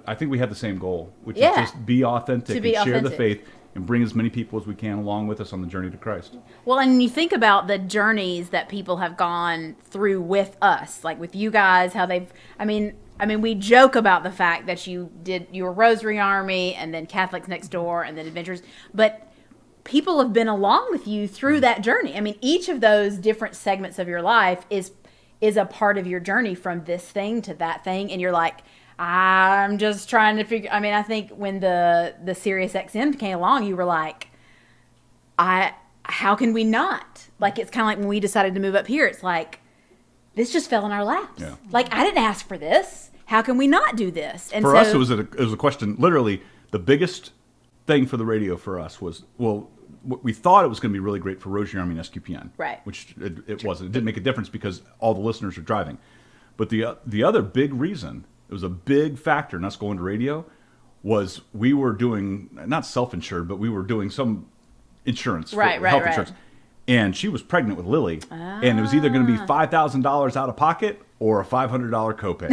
I think we have the same goal, which is just be authentic and share the faith and bring as many people as we can along with us on the journey to Christ. Well, and you think about the journeys that people have gone through with us, like with you guys, how they've, I mean, we joke about the fact that you were Rosary Army and then Catholics Next Door and then Adventures, but people have been along with you through that journey. I mean, each of those different segments of your life is a part of your journey from this thing to that thing, and you're like, I'm just trying to figure. I mean, I think when the Sirius XM came along, you were like, how can we not? Like, it's kind of like when we decided to move up here. It's like, this just fell in our laps. Yeah. Like, I didn't ask for this. How can we not do this? And for us, it was a question. Literally, the biggest thing for the radio for us was, well, we thought it was going to be really great for Rosie Army and SQPN. Right. Which it wasn't. It didn't make a difference because all the listeners are driving. But the other big reason, it was a big factor in us going to radio, was we were doing, not self-insured, but we were doing some insurance, health insurance. And she was pregnant with Lily, and it was either going to be $5,000 out of pocket or a $500 copay.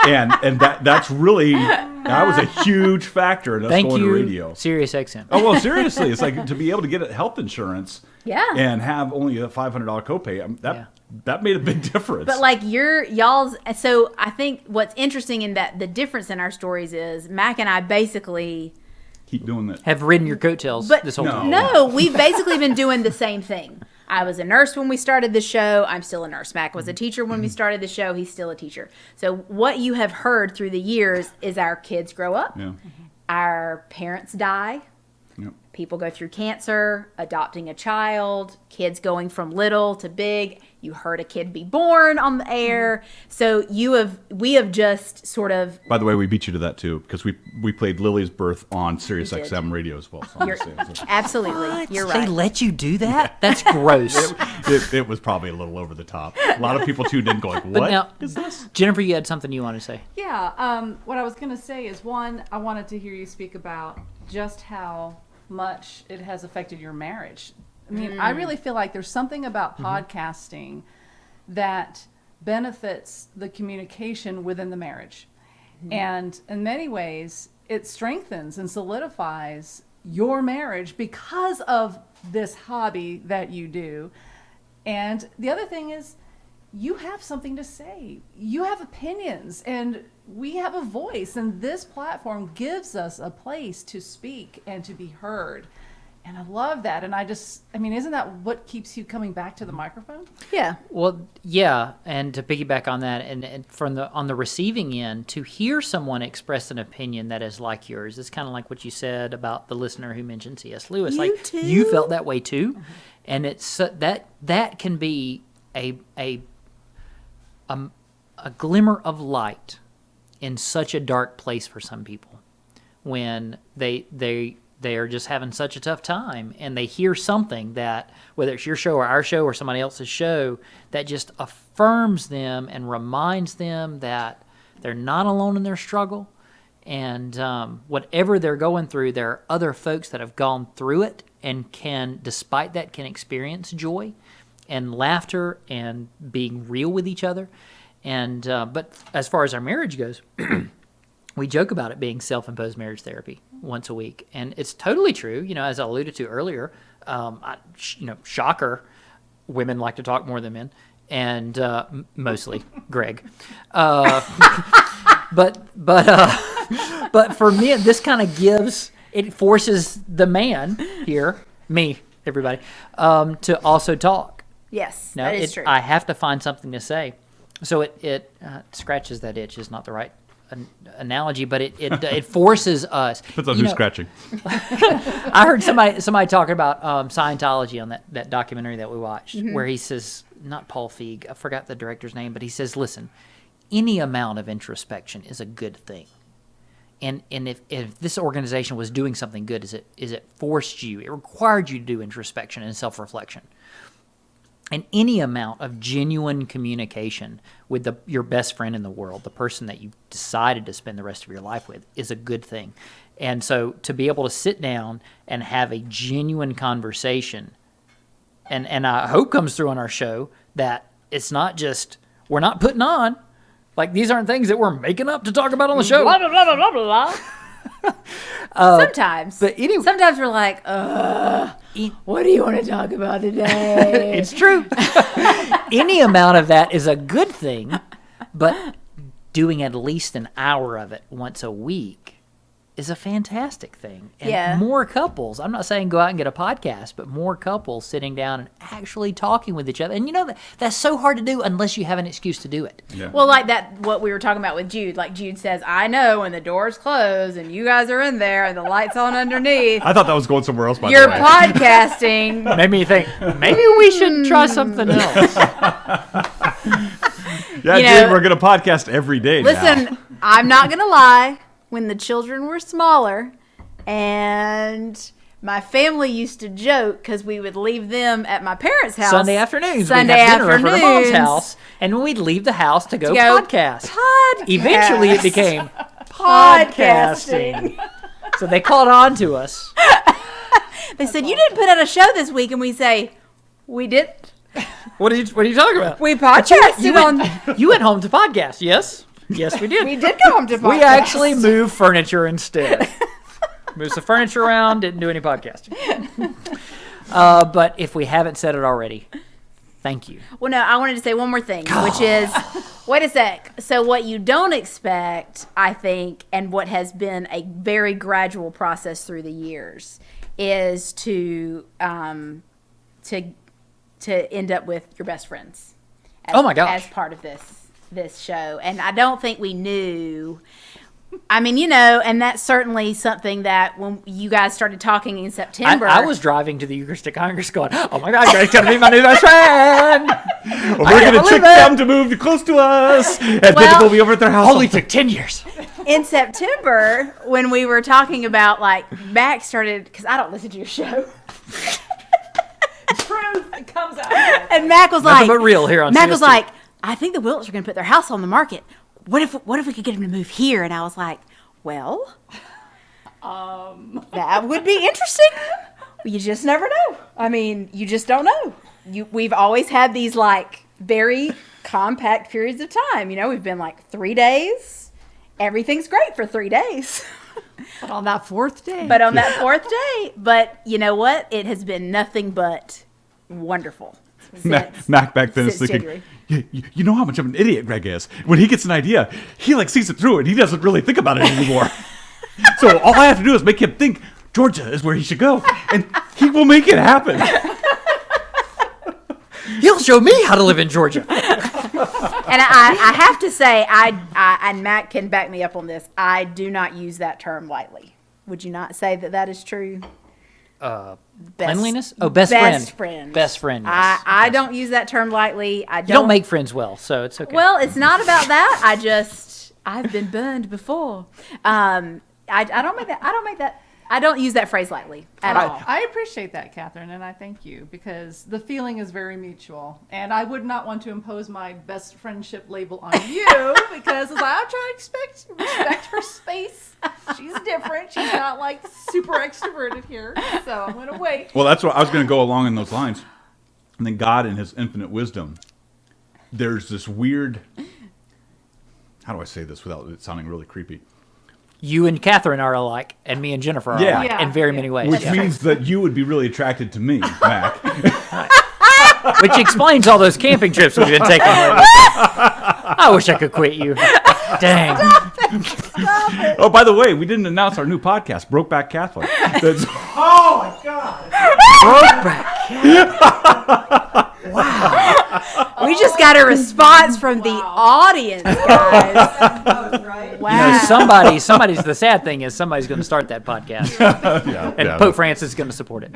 and that's really, that was a huge factor in us going to radio. Sirius XM. Oh, well, seriously, it's like to be able to get health insurance and have only a $500 copay, that made a big difference. But like y'all's, so I think what's interesting in that the difference in our stories is Mac and I basically keep doing that. Have ridden your coattails this whole time. No, we've basically been doing the same thing. I was a nurse when we started the show. I'm still a nurse. Mac was a teacher when we started the show. He's still a teacher. So what you have heard through the years is our kids grow up. Yeah. Our parents die. Yep. People go through cancer, adopting a child, kids going from little to big. You heard a kid be born on the air. So we have just sort of. By the way, we beat you to that too, because we played Lily's birth on Sirius XM radio as well. So absolutely, what? You're right. They let you do that? That's gross. It was probably a little over the top. A lot of people tuned in going, "What is this?" Jennifer, you had something you want to say? Yeah. What I was going to say is, one, I wanted to hear you speak about just how much it has affected your marriage. I mean, I really feel like there's something about podcasting that benefits the communication within the marriage. And in many ways, it strengthens and solidifies your marriage because of this hobby that you do. And the other thing is, you have something to say. You have opinions, and we have a voice, and this platform gives us a place to speak and to be heard. And I love that. And isn't that what keeps you coming back to the microphone? Yeah. Well, yeah. And to piggyback on that, and on the receiving end, to hear someone express an opinion that is like yours, it's kind of like what you said about the listener who mentioned C.S. Lewis. You felt that way too. Mm-hmm. And it's that can be a glimmer of light in such a dark place for some people when they are just having such a tough time, and they hear something that, whether it's your show or our show or somebody else's show, that just affirms them and reminds them that they're not alone in their struggle, and whatever they're going through, there are other folks that have gone through it and can, despite that, can experience joy and laughter and being real with each other. And but as far as our marriage goes, we joke about it being self-imposed marriage therapy once a week, and it's totally true. You know, as I alluded to earlier, shocker, women like to talk more than men, and mostly Greg. But for me, this kind of forces the man here, me, everybody, to also talk. Yes, no, that is true. I have to find something to say. So it scratches that itch is not the right analogy, but it forces us. Depends on who's scratching. I heard somebody talking about Scientology on that documentary that we watched, where he says, not Paul Feig, I forgot the director's name, but he says, listen, any amount of introspection is a good thing. And if this organization was doing something good, is it forced you, it required you to do introspection and self-reflection. And any amount of genuine communication with your best friend in the world, the person that you decided to spend the rest of your life with, is a good thing. And so to be able to sit down and have a genuine conversation, and I hope comes through on our show, that it's not just, we're not putting on, like these aren't things that we're making up to talk about on the show. Blah, blah, blah, blah, blah, blah. Sometimes. But anyway, sometimes we're like, what do you want to talk about today? It's true. Any amount of that is a good thing, but doing at least an hour of it once a week is a fantastic thing. And more couples, I'm not saying go out and get a podcast, but more couples sitting down and actually talking with each other. And that's so hard to do unless you have an excuse to do it. Yeah. Well, like what we were talking about with Jude. Like Jude says, I know when the door's closed and you guys are in there and the light's on underneath. I thought that was going somewhere else, by You're the way. podcasting. Made me think, maybe we should try something else. Dude, we're going to podcast every day now. Listen, I'm not going to lie. When the children were smaller and my family used to joke because we would leave them at my parents' house. Sunday afternoons. We'd have dinner over at Mom's house, and we'd leave the house to go podcast. Eventually it became podcasting. So they caught on to us. They said, you didn't put out a show this week, and we say, we didn't. What are you talking about? We podcasted You went home to podcast, yes? Yes, we did. We did go home to podcast. We actually moved furniture instead. Moved some furniture around, didn't do any podcasting. But if we haven't said it already, thank you. Well, no, I wanted to say one more thing, which is, wait a sec. So what you don't expect, I think, and what has been a very gradual process through the years, is to end up with your best friends. Oh my gosh. As part of this show. And I don't think we knew. I mean, and that's certainly something that when you guys started talking in September. I was driving to the Eucharistic Congress going, oh my God, Greg's going to be my new best friend. Well, we're going to trick them to move close to us. And then we'll be over at their house. Only took 10 years. In September, when we were talking about, Max started, because I don't listen to your show. Truth comes out. And Mac was Nothing but real here on Mac CST. was like, I think the Wilts are going to put their house on the market. What if we could get them to move here? And I was like, well, that would be interesting. You just never know. I mean, you just don't know. We've always had these very compact periods of time. We've been 3 days. Everything's great for 3 days. But on that fourth day. But you know what? It has been nothing but wonderful. Mac back then is thinking, you know how much of an idiot Greg is. When he gets an idea, he sees it through and he doesn't really think about it anymore. So all I have to do is make him think Georgia is where he should go, and he will make it happen. He'll show me how to live in Georgia. And I have to say, and Mac can back me up on this, I do not use that term lightly. Would you not say that is true? Cleanliness? Oh, best friend. Friend. Best friend, yes. I don't use that term lightly. You don't make friends well, so it's okay. Well, it's not about that. I've been burned before. I don't use that phrase lightly at all. I appreciate that, Catherine, and I thank you because the feeling is very mutual. And I would not want to impose my best friendship label on you because I'm trying to respect her space. She's different. She's not super extroverted here, so I'm going to wait. Well, that's what I was going to go along in those lines. And then God, in His infinite wisdom, there's this weird. How do I say this without it sounding really creepy? You and Katherine are alike, and me and Jennifer are alike in very many ways. Which means that you would be really attracted to me, Mac. Which explains all those camping trips we've been taking lately. I wish I could quit you. Dang. Stop it. Oh, by the way, we didn't announce our new podcast, Brokeback Catholic. Oh, my God. Brokeback Catholic. Wow. We just got a response from the audience, guys. Wow. Somebody's the sad thing is somebody's going to start that podcast. Pope Francis is going to support it.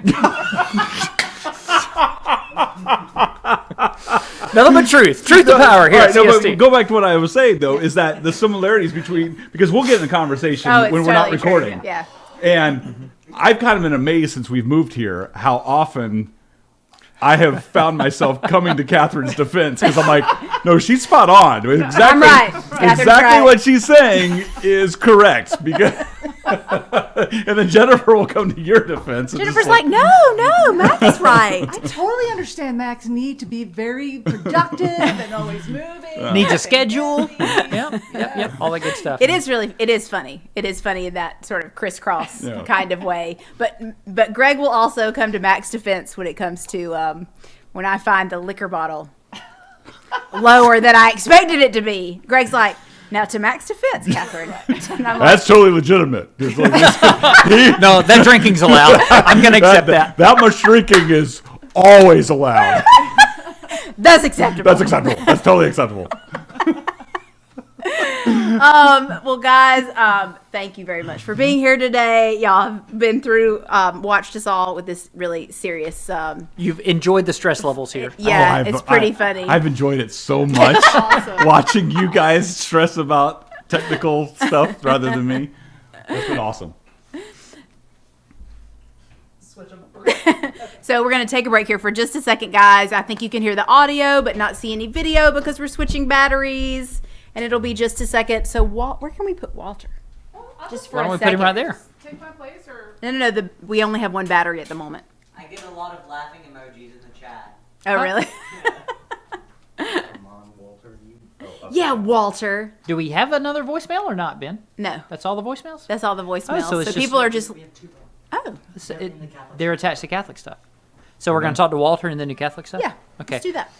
Nothing but truth to power here at CST. But go back to what I was saying, though, is that the similarities because we'll get in the conversation when we're not recording. True. Yeah. And I've kind of been amazed since we've moved here how often I have found myself coming to Catherine's defense because I'm like, no, she's spot on. Exactly, I'm right. Exactly what she's saying is correct. Because and then Jennifer will come to your defense. Jennifer's like, no, Mac is right. I totally understand Mac's need to be very productive and always moving. Needs a schedule. Yep. All that good stuff. It is funny. It is funny in that sort of crisscross kind of way. But Greg will also come to Mac's defense when it comes to when I find the liquor bottle lower than I expected it to be. Greg's like, Now, to Mac's defense, Catherine. That's totally legitimate. Like no, that drinking's allowed. I'm going to accept that. That much drinking is always allowed. That's acceptable. That's acceptable. That's totally acceptable. Well, guys, thank you very much for being here today. Y'all have been through, watched us all with this really serious. You've enjoyed the stress levels here. Yeah, it's pretty funny. I've enjoyed it so much. Awesome. Watching you guys stress about technical stuff rather than me. It's been awesome. So we're going to take a break here for just a second, guys. I think you can hear the audio but not see any video because we're switching batteries. And it'll be just a second. So where can we put Walter? Just for Why don't a we second. put him right there? Take my place or? No. We only have one battery at the moment. I get a lot of laughing emojis in the chat. Oh, really? Yeah, Walter. Do we have another voicemail or not, Ben? No. That's all the voicemails? That's all the voicemails. Oh, so people are just... Oh. They're attached to Catholic stuff. So we're going to talk to Walter and then do Catholic stuff? Yeah. Okay. Let's do that.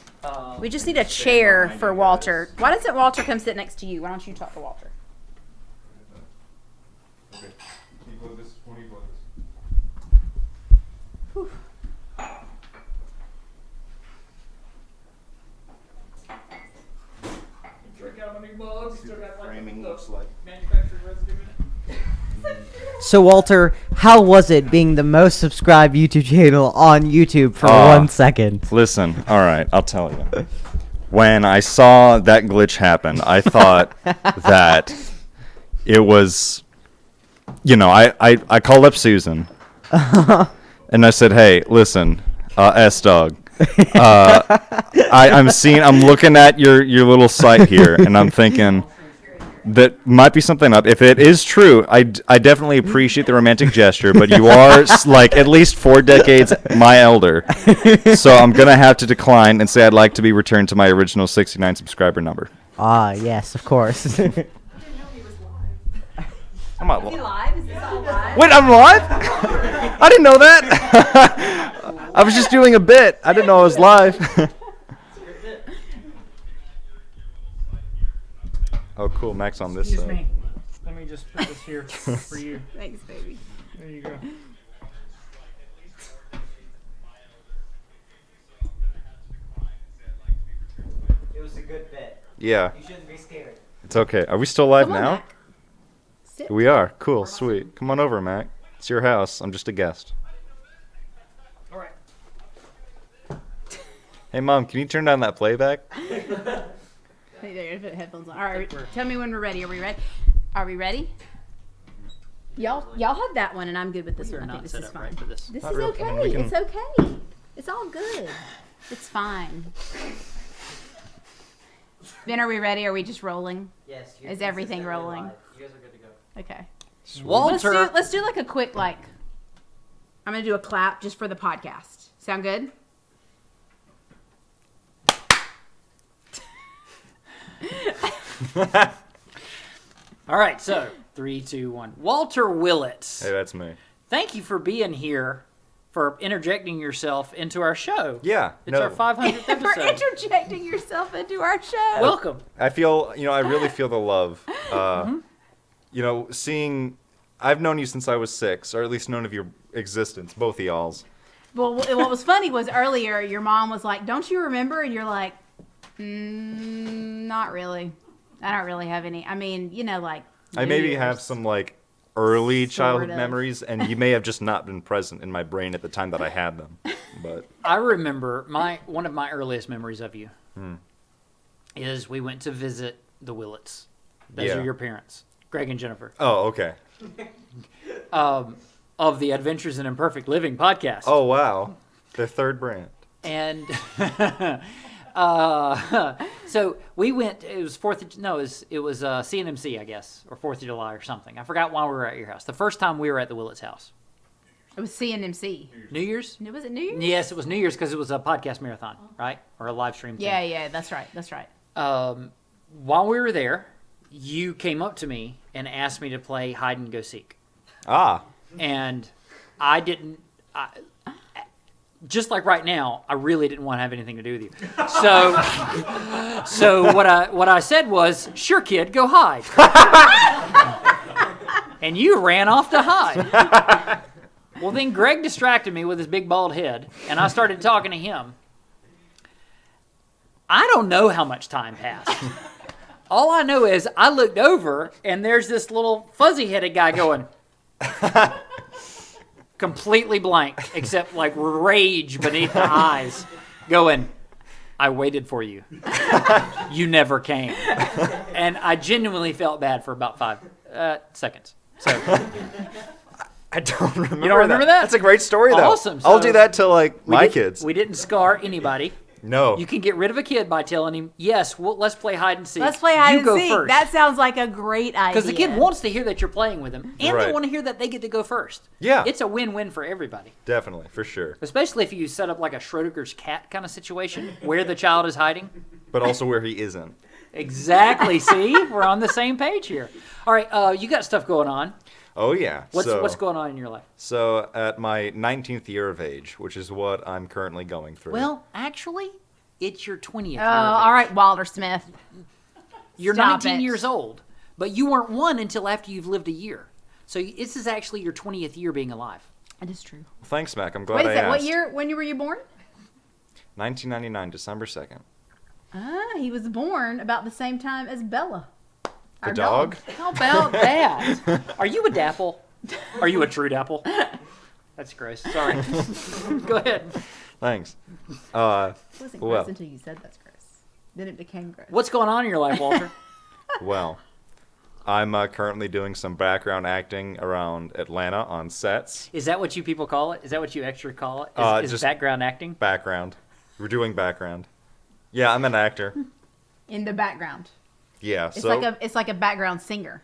We just need a chair for Walter. Why doesn't Walter come sit next to you? Why don't you talk to Walter? Whew. Framing looks like manufactured residue in it. So, Walter, how was it being the most subscribed YouTube channel on YouTube for 1 second? Listen, all right, I'll tell you. When I saw that glitch happen, I thought that it was, I called up Susan, and I said, hey, listen, S-Dog, I'm looking at your little site here, and I'm thinking... that might be something up. If it is true, I definitely appreciate the romantic gesture, but you are like at least 4 decades my elder. So I'm going to have to decline and say I'd like to be returned to my original 69 subscriber number. Ah, yes, of course. I'm not live? Is this all live? Wait, I'm live? I didn't know that. I was just doing a bit. I didn't know I was live. Oh, cool. Mac's on this Excuse side. me. Let me just put this here for you. Thanks, baby. There you go. It was a good bit. Yeah. You shouldn't be scared. It's okay. Are we still live Come on, now? Mac. Sit. We are. Cool. Sweet. Come on over, Mac. It's your house. I'm just a guest. All right. Hey, Mom, can you turn down that playback? Hey, there, put headphones on. All right, tell me when we're ready. Are we ready? Are we ready? Y'all have that one, and I'm good with this one. I think this is fine. Right this. This Not is real- okay. I mean, we can- It's okay. It's all good. It's fine. Ben, are we ready? Are we just rolling? Yes. Is everything rolling? You guys are good to go. Okay. Walter. Let's do like a quick I'm gonna do a clap just for the podcast. Sound good? All right, so 3, 2, 1. Walter Willits. Hey, that's me. Thank you for being here, for interjecting yourself into our show. Yeah. It's our 500th For episode. interjecting yourself into our show. Welcome. I feel, I really feel the love. I've known you since I was 6, or at least known of your existence, both of y'all's. Well, what was funny was earlier your mom was like, "Don't you remember?" And you're like, "Not really. I don't really have any. I mean, like." I maybe have some early childhood Sort of. memories, and you may have just not been present in my brain at the time that I had them. But I remember one of my earliest memories of you is we went to visit the Willits. Those are your parents, Greg and Jennifer. Oh, okay. Of the Adventures in Imperfect Living podcast. Oh, wow. Their third brand. And so we went. It was CNMC, I guess, or 4th of July or something. I forgot why we were at your house. The first time we were at the Willits house. It was CNMC. New Year's? Was it New Year's? Yes, it was New Year's because it was a podcast marathon, right? Or a live stream thing. Yeah, that's right. While we were there, you came up to me and asked me to play hide and go seek. Ah. And I didn't. just like right now, I really didn't want to have anything to do with you. So what I said was, sure, kid, go hide. And you ran off to hide. Well, then Greg distracted me with his big bald head, and I started talking to him. I don't know how much time passed. All I know is I looked over, and there's this little fuzzy-headed guy going, completely blank, except like rage beneath the eyes, going, I waited for you. You never came. And I genuinely felt bad for about 5 seconds. So I don't remember. You don't remember that? That's a great story, though. Awesome. I'll do that to like my kids. We didn't scar anybody. No. You can get rid of a kid by telling him, yes, let's play hide and seek. Let's play hide you and go seek. First. That sounds like a great idea. Because the kid wants to hear that you're playing with him, and they Right. want to hear that they get to go first. Yeah. It's a win-win for everybody. Definitely, for sure. Especially if you set up like a Schrodinger's cat kind of situation where the child is hiding. But also where he isn't. Exactly. See? We're on the same page here. All right, you got stuff going on. Oh, yeah. What's going on in your life? So, at my 19th year of age, which is what I'm currently going through. Well, actually, it's your 20th year. All right, Walter Smith. You're Stop 19 it. years old, but you weren't one until after you've lived a year. So this is actually your 20th year being alive. That is true. Thanks, Mac. I'm glad Wait a I second. asked. What year? When were you born? 1999, December 2nd. He was born about the same time as Bella. The dog? How about that? Are you a dapple? Are you a true dapple? That's gross. Sorry. Go ahead. Thanks. It wasn't gross well, until you said that's gross. Then it became gross. What's going on in your life, Walter? well, I'm currently doing some background acting around Atlanta on sets. Is that what you people call it? Is that what you extra call it? Is Just background acting? Background. We're doing background. Yeah, I'm an actor. In the background. Yeah, It's so like a background singer.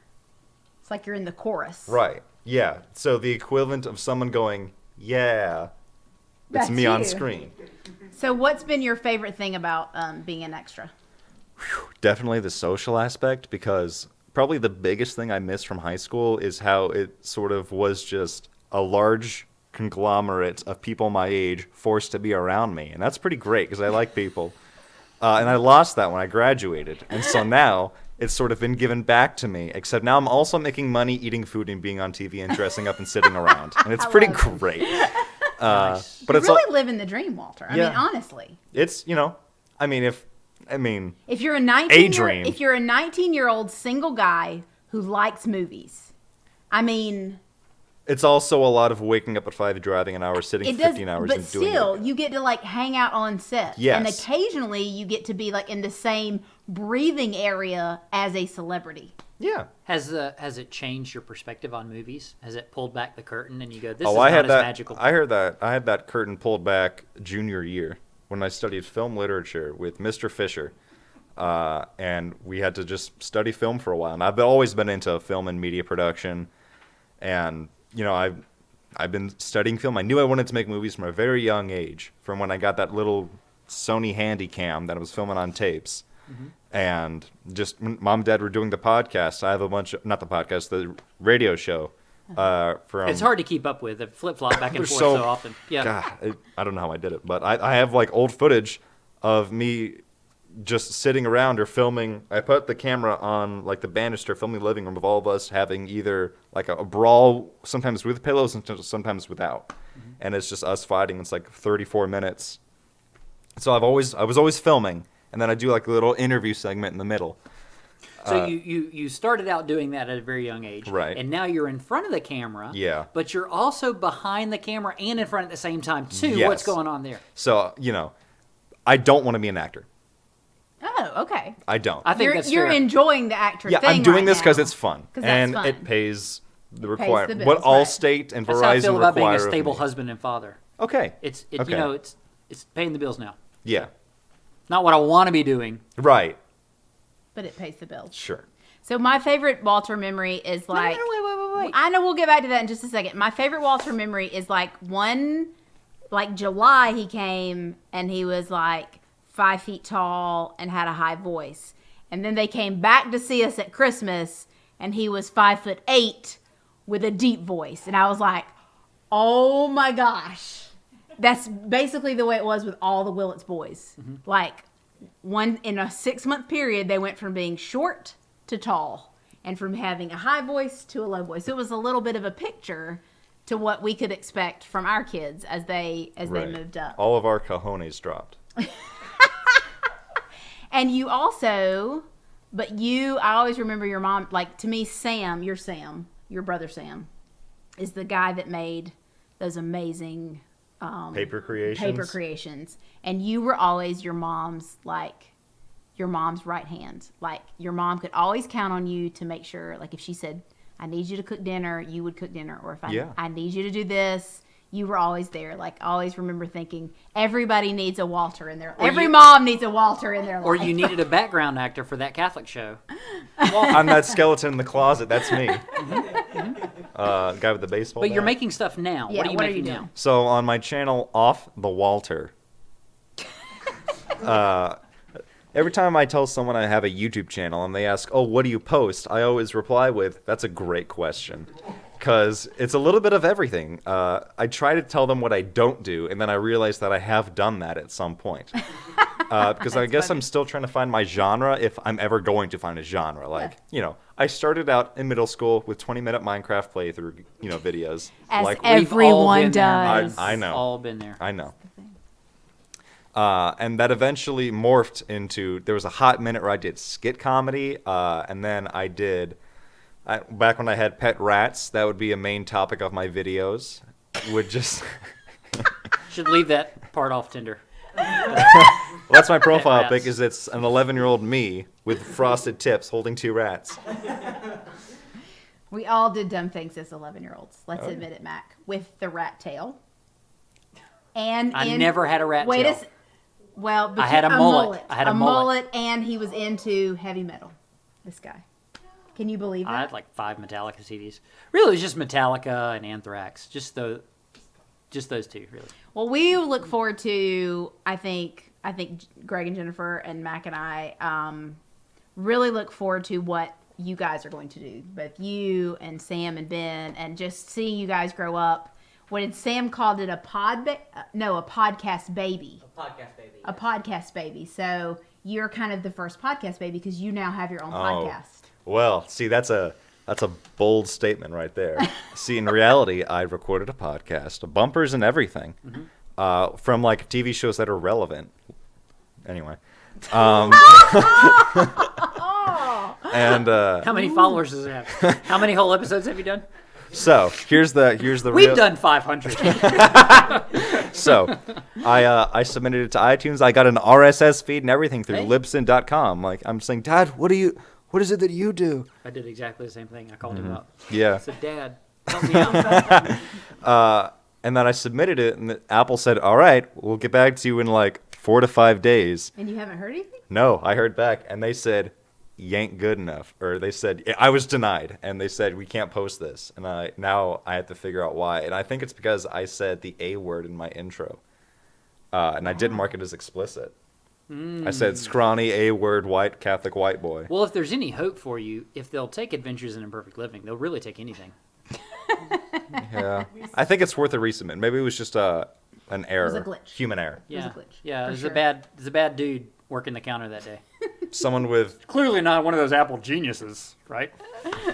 It's like you're in the chorus. right. Yeah, so the equivalent of someone going, "Yeah," That's it's me on you. screen. So what's been your favorite thing about being an extra? Definitely the social aspect, because probably the biggest thing I miss from high school is how it sort of was just a large conglomerate of people my age forced to be around me, and that's pretty great because I like people. And I lost that when I graduated, and so now it's sort of been given back to me, except now I'm also making money eating food and being on TV and dressing up and sitting around, and it's pretty great. Nice. But You're it's really living the dream, Walter. I Yeah. mean, honestly. it's If you're a 19-year-old single guy who likes movies, I mean, it's also a lot of waking up at 5, driving an hour, sitting it 15 does, hours, but and doing still, it. you get to like hang out on set, Yes. and occasionally you get to be like in the same breathing area as a celebrity. Yeah. Has it changed your perspective on movies? Has it pulled back the curtain and you go, this is I not had as that. magical? I had that curtain pulled back junior year when I studied film literature with Mr. Fisher, and we had to just study film for a while. And I've always been into film and media production, and I've been studying film. I knew I wanted to make movies from a very young age, from when I got that little Sony Handycam that I was filming on tapes. Mm-hmm. And just when Mom and Dad were doing the podcast, I have a bunch of, not the podcast, the radio show. From It's hard to keep up with. It flip-flop back and They're forth so often. Yeah. God, I don't know how I did it, but I have like old footage of me just sitting around or filming. I put the camera on like the banister, filming the living room of all of us having either like a brawl, sometimes with pillows and sometimes without. Mm-hmm. And it's just us fighting. It's like 34 minutes. So I was always filming, and then I do like a little interview segment in the middle. So you started out doing that at a very young age. Right. And now you're in front of the camera. Yeah. But you're also behind the camera and in front at the same time, too. Yes. What's going on there? So, I don't want to be an actor. Oh, okay. I don't. I think you're enjoying the actor Yeah, thing I'm doing right this because now. it's fun. 'Cause that's And fun. it pays the Pays requirement. the What bills, Allstate and That's how I Verizon feel about being a require of stable me. husband and father. Okay. It's paying the bills now. Yeah. Not what I want to be doing. Right. But it pays the bills. Sure. So my favorite Walter memory is like... wait. I know we'll get back to that in just a second. My favorite Walter memory is like July he came and he was like 5 feet tall and had a high voice. And then they came back to see us at Christmas and he was 5'8" with a deep voice. And I was like, oh my gosh. That's basically the way it was with all the Willits boys. Like, one in a 6-month period, they went from being short to tall, and from having a high voice to a low voice. So it was a little bit of a picture to what we could expect from our kids as they moved up. All of our cojones dropped. And you also, I always remember your mom, like, to me, Sam, your brother Sam, is the guy that made those amazing paper creations. And you were always your mom's right hand. Like, your mom could always count on you to make sure, like, if she said, I need you to cook dinner, you would cook dinner. Or if I need you to do this, you were always there. Like, I always remember thinking, everybody needs a Walter in their life. Every mom needs a Walter in their life. Or you needed a background actor for that Catholic show. I'm that skeleton in the closet. That's me. The guy with the baseball But you're bat. making stuff now. Yeah, what are you making now? So on my channel, Off the Walter, every time I tell someone I have a YouTube channel and they ask, oh, what do you post? I always reply with, that's a great question. Because it's a little bit of everything. I try to tell them what I don't do, and then I realize that I have done that at some point. Because I guess I'm still trying to find my genre, if I'm ever going to find a genre. Like, I started out in middle school with 20-minute Minecraft playthrough, videos. As like everyone does. I know. All been there. I know. And that eventually morphed into, there was a hot minute where I did skit comedy, and then I did, back when I had pet rats, that would be a main topic of my videos. Would just... Should leave that part off Tinder. Well, that's my profile pic, is it's an 11-year-old me with frosted tips holding 2 rats. We all did dumb things as 11-year-olds. Let's admit it, Mac. With the rat tail. And I never had a rat tail. But I had a mullet. I had a mullet. And he was into heavy metal. This guy. Can you believe that? I had like 5 Metallica CDs. Really, it was just Metallica and Anthrax. Just those 2, really. Well, we look forward to, I think Greg and Jennifer and Mac and I really look forward to what you guys are going to do. Both you and Sam and Ben, and just seeing you guys grow up. What did Sam called it? A podcast baby. A podcast baby. So you're kind of the first podcast baby because you now have your own podcast. Well, see, that's a bold statement right there. See, in reality, I recorded a podcast, bumpers and everything, from like TV shows that are relevant. Anyway, and how many followers does it have? How many whole episodes have you done? So here's the We've done 500. So I submitted it to iTunes. I got an RSS feed and everything through Libsyn.com. Like, I'm saying, Dad, what is it that you do? I did exactly the same thing. I called him up. Yeah. I said, Dad, help me out. And then I submitted it, and Apple said, all right, we'll get back to you in like 4 to 5 days. And you haven't heard anything? No, I heard back, and they said, you ain't good enough. Or they said, I was denied, and they said, we can't post this. And now I have to figure out why. And I think it's because I said the A word in my intro. And I didn't mark it as explicit. I said scrawny A-word white Catholic white boy. Well, if there's any hope for you, if they'll take Adventures in Imperfect Living, they'll really take anything. Yeah, I think it's worth a resubmit. Maybe it was just an error, It was a glitch. human error. Yeah, It was a glitch. Yeah, for it was sure. a bad dude working the counter that day. Someone with Clearly not one of those Apple geniuses, right?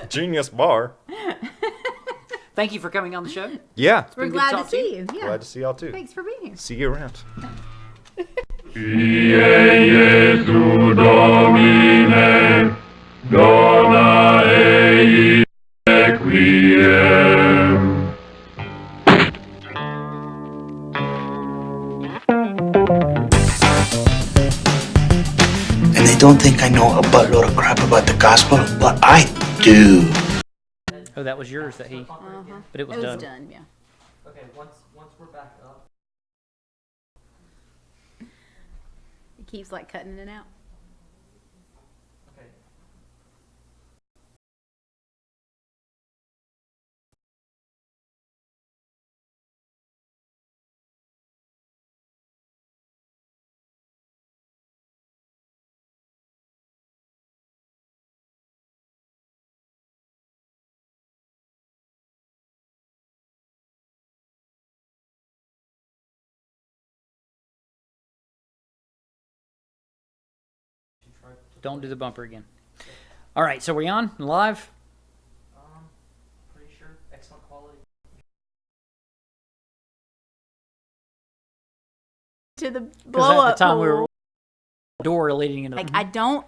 genius bar. Thank you for coming on the show. Yeah, We're glad to see you. Yeah. glad to see y'all too. Thanks for being here. See you around. Jesu Domine, dona ei requiem. And they don't think I know a buttload of crap about the gospel, but I do. Oh, that was yours that he... But it was done. Yeah. Okay, once we're back up. It keeps like cutting in and out. Don't do the bumper again. All right, so we on live? Pretty sure. Excellent quality. To the Because blow at up the time we pool. were door leading into Like I don't